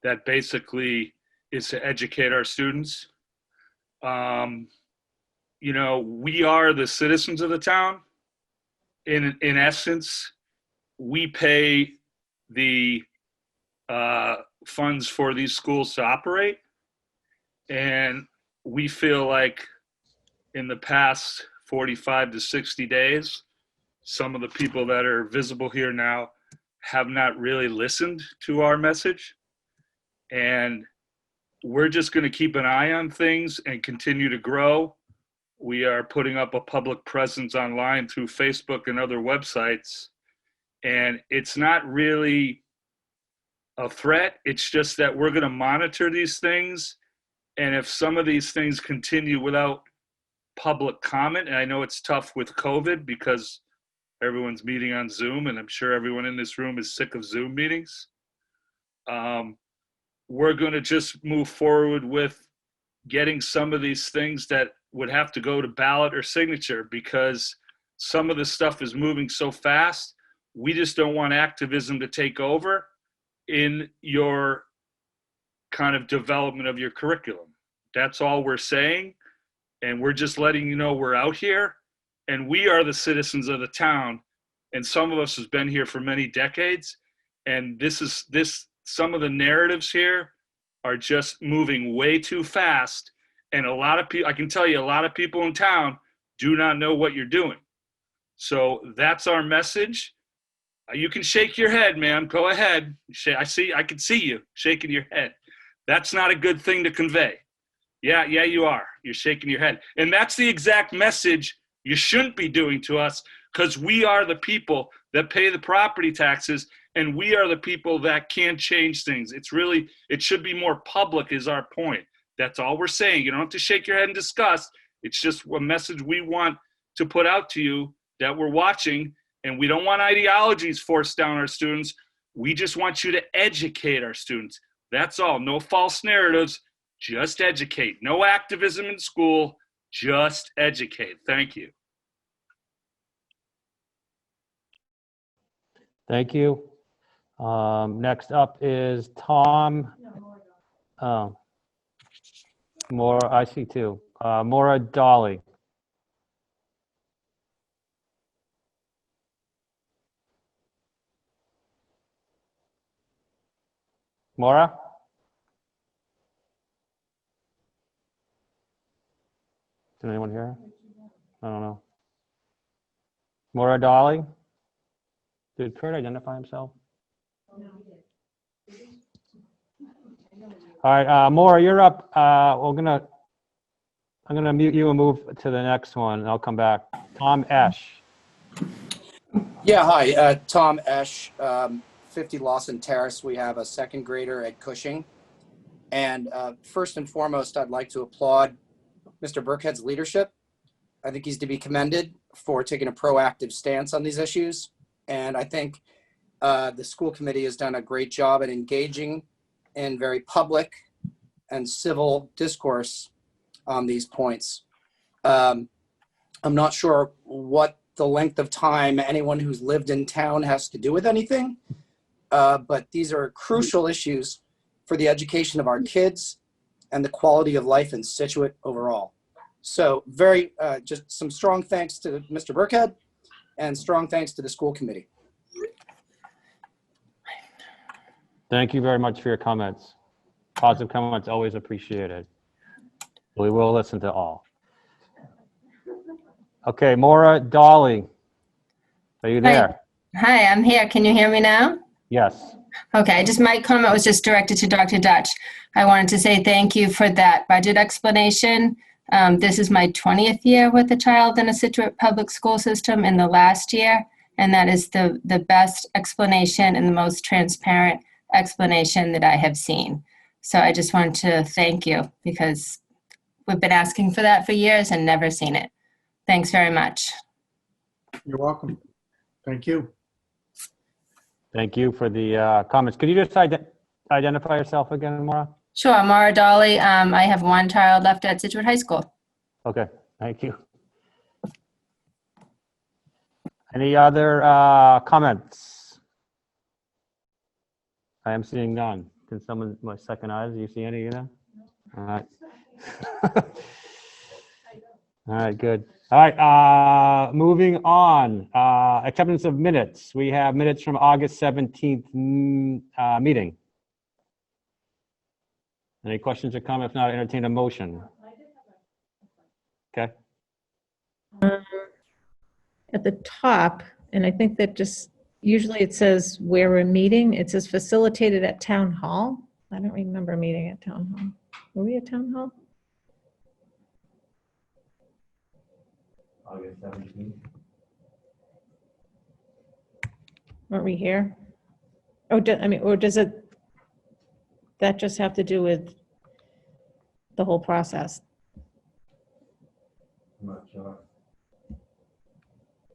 that basically is to educate our students. We are the citizens of the town. In essence, we pay the funds for these schools to operate. And we feel like in the past 45 to 60 days, some of the people that are visible here now have not really listened to our message. And we're just going to keep an eye on things and continue to grow. We are putting up a public presence online through Facebook and other websites. And it's not really a threat. It's just that we're going to monitor these things. And if some of these things continue without public comment, and I know it's tough with COVID because everyone's meeting on Zoom, and I'm sure everyone in this room is sick of Zoom meetings. We're going to just move forward with getting some of these things that would have to go to ballot or signature, because some of the stuff is moving so fast. We just don't want activism to take over in your kind of development of your curriculum. That's all we're saying. And we're just letting you know we're out here, and we are the citizens of the town, and some of us has been here for many decades. And some of the narratives here are just moving way too fast. And a lot of people, I can tell you, a lot of people in town do not know what you're doing. So that's our message. You can shake your head, ma'am. Go ahead. I can see you shaking your head. That's not a good thing to convey. Yeah, you are. You're shaking your head. And that's the exact message you shouldn't be doing to us, because we are the people that pay the property taxes, and we are the people that can change things. It should be more public is our point. That's all we're saying. You don't have to shake your head in disgust. It's just a message we want to put out to you that we're watching, and we don't want ideologies forced down our students. We just want you to educate our students. That's all. No false narratives. Just educate. No activism in school. Just educate. Thank you. Thank you. Next up is Tom. Maura, I see two. Maura Dolly. Maura? Did anyone hear her? I don't know. Maura Dolly? Did Kurt identify himself? All right, Maura, you're up. I'm gonna mute you and move to the next one, and I'll come back. Tom Esch. Yeah, hi, Tom Esch, 50 Lawson Terrace. We have a second grader at Cushing. And first and foremost, I'd like to applaud Mr. Burkhead's leadership. I think he's to be commended for taking a proactive stance on these issues. And I think the school committee has done a great job at engaging in very public and civil discourse on these points. I'm not sure what the length of time anyone who's lived in town has to do with anything, but these are crucial issues for the education of our kids and the quality of life in Scituate overall. So just some strong thanks to Mr. Burkhead and strong thanks to the school committee. Thank you very much for your comments. Positive comments always appreciated. We will listen to all. Okay, Maura Dolly, are you there? Hi, I'm here. Can you hear me now? Yes. Okay, my comment was just directed to Dr. Dutch. I wanted to say thank you for that budget explanation. This is my 20th year with a child in a Scituate public school system in the last year, and that is the best explanation and the most transparent explanation that I have seen. So I just want to thank you, because we've been asking for that for years and never seen it. Thanks very much. You're welcome. Thank you. Thank you for the comments. Could you just identify yourself again, Maura? Sure, Maura Dolly. I have one child left at Scituate High School. Okay, thank you. Any other comments? I am seeing none. Can someone, my second eyes, do you see any of them? All right. All right, good. All right, moving on. Acceptance of minutes. We have minutes from August 17th meeting. Any questions or comments? If not, entertain a motion. Okay. At the top, and I think that just, usually it says where we're meeting, it says facilitated at Town Hall. I don't remember a meeting at Town Hall. Were we at Town Hall? August 17th. Weren't we here? Oh, or does that just have to do with the whole process? I'm not sure.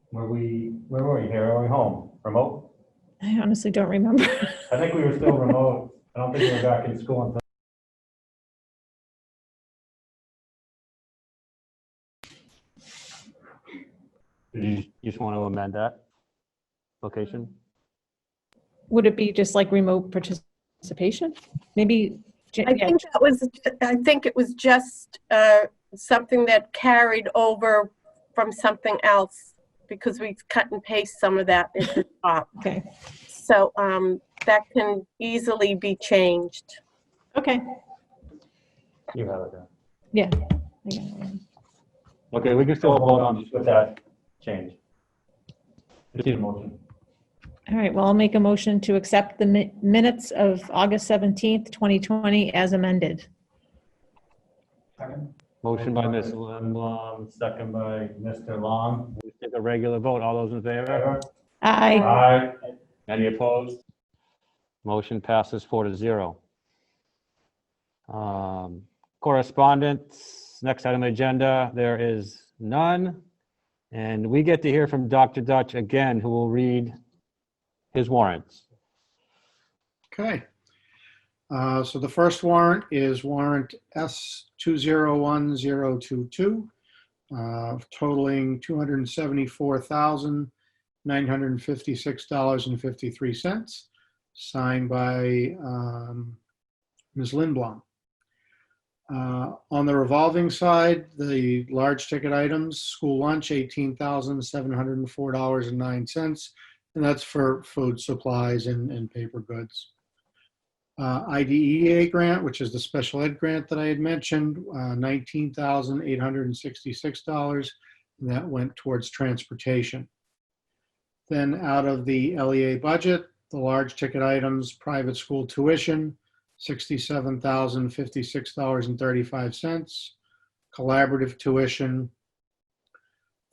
Where were we here? Are we home? Remote? I honestly don't remember. I think we were still remote. I don't think we were back in school until. You just want to amend that location? Would it be just like remote participation? Maybe. I think it was just something that carried over from something else because we cut and paste some of that at the top. Okay. So that can easily be changed. Okay. You have it there. Yeah. I got it. Okay, we can still vote on just with that change. Just need a motion. All right, well, I'll make a motion to accept the minutes of August 17th, 2020 as amended. Motion by Ms. Lindblom, second by Mr. Long. We take a regular vote. All those in favor? Aye. Aye. Any opposed? Motion passes 4-0. Correspondence, next item on the agenda, there is none. And we get to hear from Dr. Dutch again, who will read his warrants. Okay. So the first warrant is warrant S201022, totaling $274,956.53, signed by Ms. Lindblom. On the revolving side, the large ticket items, school lunch, $18,704.09, and that's for food supplies and paper goods. IDEA grant, which is the special ed grant that I had mentioned, $19,866, and that went towards transportation. Then out of the LEA budget, the large ticket items, private school tuition, $67,056.35, collaborative tuition,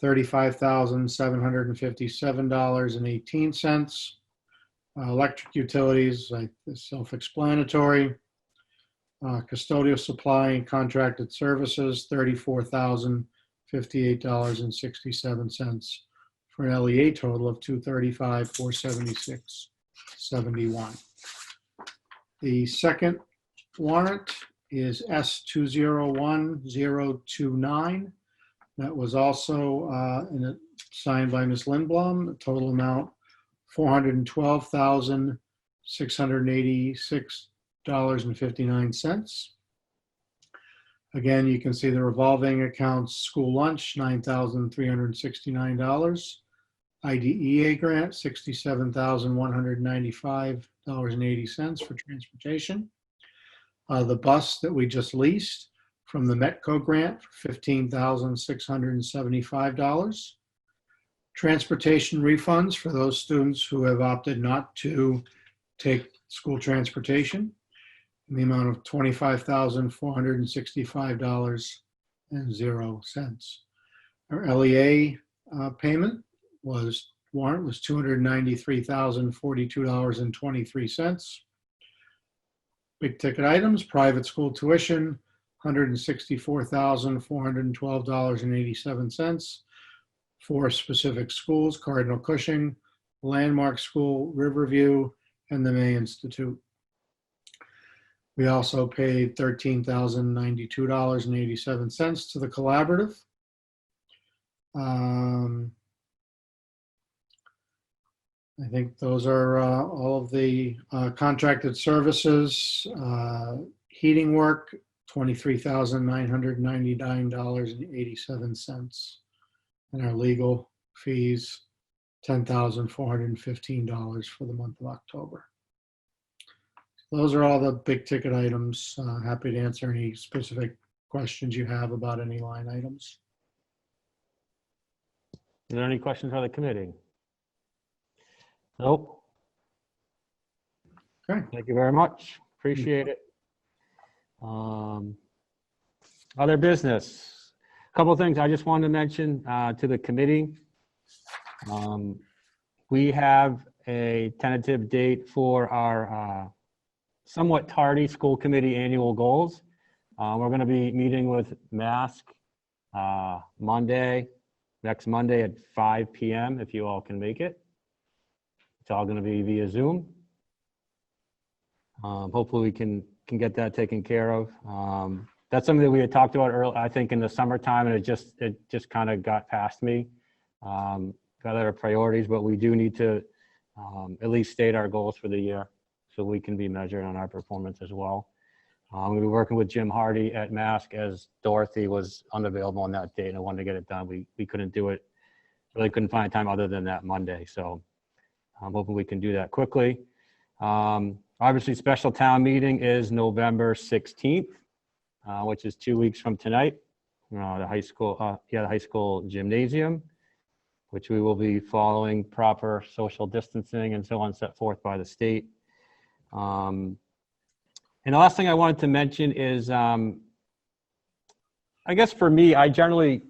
$35,757.18. Electric utilities, self-explanatory. Custodial supply and contracted services, $34,058.67 for an LEA total of $235,476.71. The second warrant is S201029. That was also signed by Ms. Lindblom. The total amount $412,686.59. Again, you can see the revolving accounts, school lunch, $9,369. IDEA grant, $67,195.80 for transportation. The bus that we just leased from the Metco grant for $15,675. Transportation refunds for those students who have opted not to take school transportation in the amount of $25,465.00. Our LEA payment warrant was $293,042.23. Big ticket items, private school tuition, $164,412.87. For specific schools, Cardinal Cushing, Landmark School, Riverview, and the May Institute. We also paid $13,092.87 to the collaborative. I think those are all of the contracted services. Heating work, $23,999.87. And our legal fees, $10,415 for the month of October. Those are all the big ticket items. Happy to answer any specific questions you have about any line items. Are there any questions for the committee? Nope. Okay. Thank you very much. Appreciate it. Other business. A couple of things I just wanted to mention to the committee. We have a tentative date for our somewhat tardy school committee annual goals. We're going to be meeting with MASC next Monday at 5 p.m. if you all can make it. It's all going to be via Zoom. Hopefully we can get that taken care of. That's something that we had talked about earlier, I think in the summertime, and it just kind of got past me. Got other priorities, but we do need to at least state our goals for the year so we can be measured on our performance as well. We'll be working with Jim Hardy at MASC as Dorothy was unavailable on that date and I wanted to get it done. We couldn't do it really couldn't find time other than that Monday. So I'm hoping we can do that quickly. Obviously, special town meeting is November 16th, which is 2 weeks from tonight. The high school gymnasium, which we will be following proper social distancing and so on set forth by the state. And the last thing I wanted to mention is, I guess for me, I generally,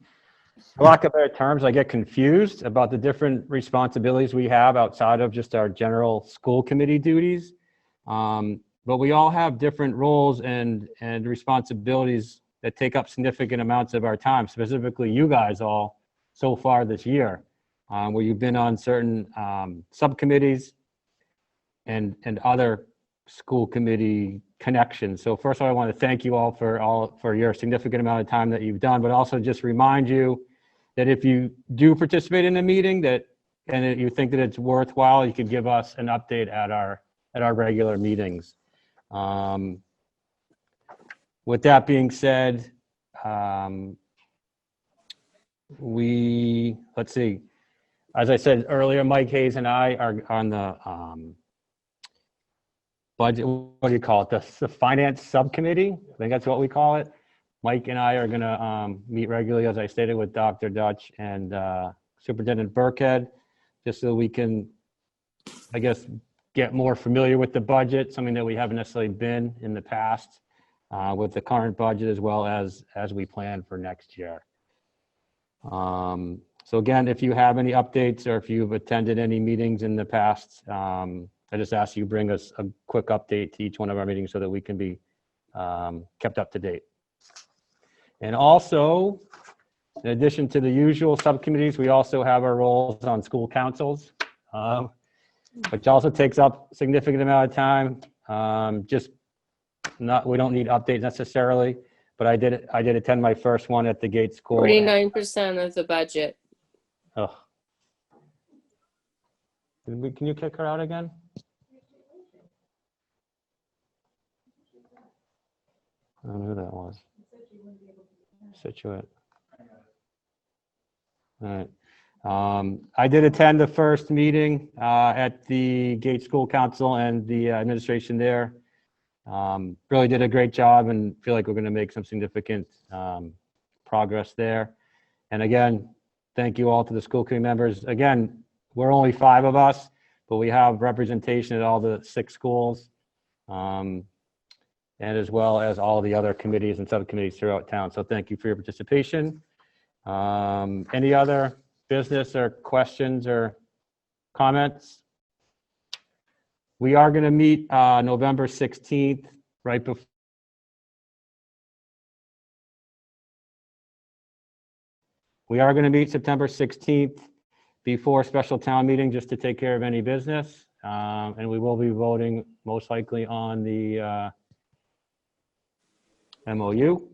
for lack of better terms, I get confused about the different responsibilities we have outside of just our general school committee duties. But we all have different roles and responsibilities that take up significant amounts of our time, specifically you guys all so far this year, where you've been on certain subcommittees and other school committee connections. So first of all, I want to thank you all for your significant amount of time that you've done, but also just remind you that if you do participate in a meeting and you think that it's worthwhile, you could give us an update at our regular meetings. With that being said, let's see, as I said earlier, Mike Hayes and I are on the budget, what do you call it? The finance subcommittee. I think that's what we call it. Mike and I are going to meet regularly, as I stated, with Dr. Dutch and Superintendent Burkhead, just so we can, I guess, get more familiar with the budget, something that we haven't necessarily been in the past with the current budget, as well as we plan for next year. So again, if you have any updates or if you've attended any meetings in the past, I just ask you bring us a quick update to each one of our meetings so that we can be kept up to date. And also, in addition to the usual subcommittees, we also have our roles on school councils, which also takes up a significant amount of time. We don't need updates necessarily, but I did attend my first one at the Gates School. 49% of the budget. Oh. Can you kick her out again? I don't know who that was. Situate. All right. I did attend the first meeting at the Gates School Council and the administration there. Really did a great job and feel like we're going to make some significant progress there. And again, thank you all to the school committee members. Again, we're only 5 of us, but we have representation at all the 6 schools, and as well as all the other committees and subcommittees throughout town. So thank you for your participation. Any other business or questions or comments? We are going to meet November 16th, right before. We are going to meet September 16th before special town meeting just to take care of any business. And we will be voting most likely on the MOU.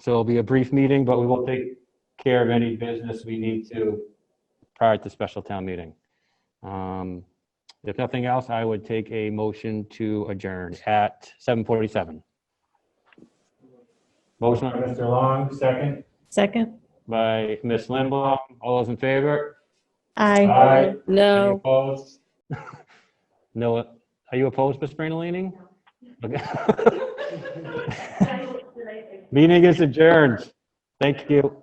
So it'll be a brief meeting, but we will take care of any business we need to prior to special town meeting. If nothing else, I would take a motion to adjourn at 7:47. Motion by Mr. Long, second. Second. By Ms. Lindblom. All those in favor? Aye. Aye. No. Any opposed? No. Are you opposed, Ms. Brandolini? Okay. Meeting is adjourned. Thank you.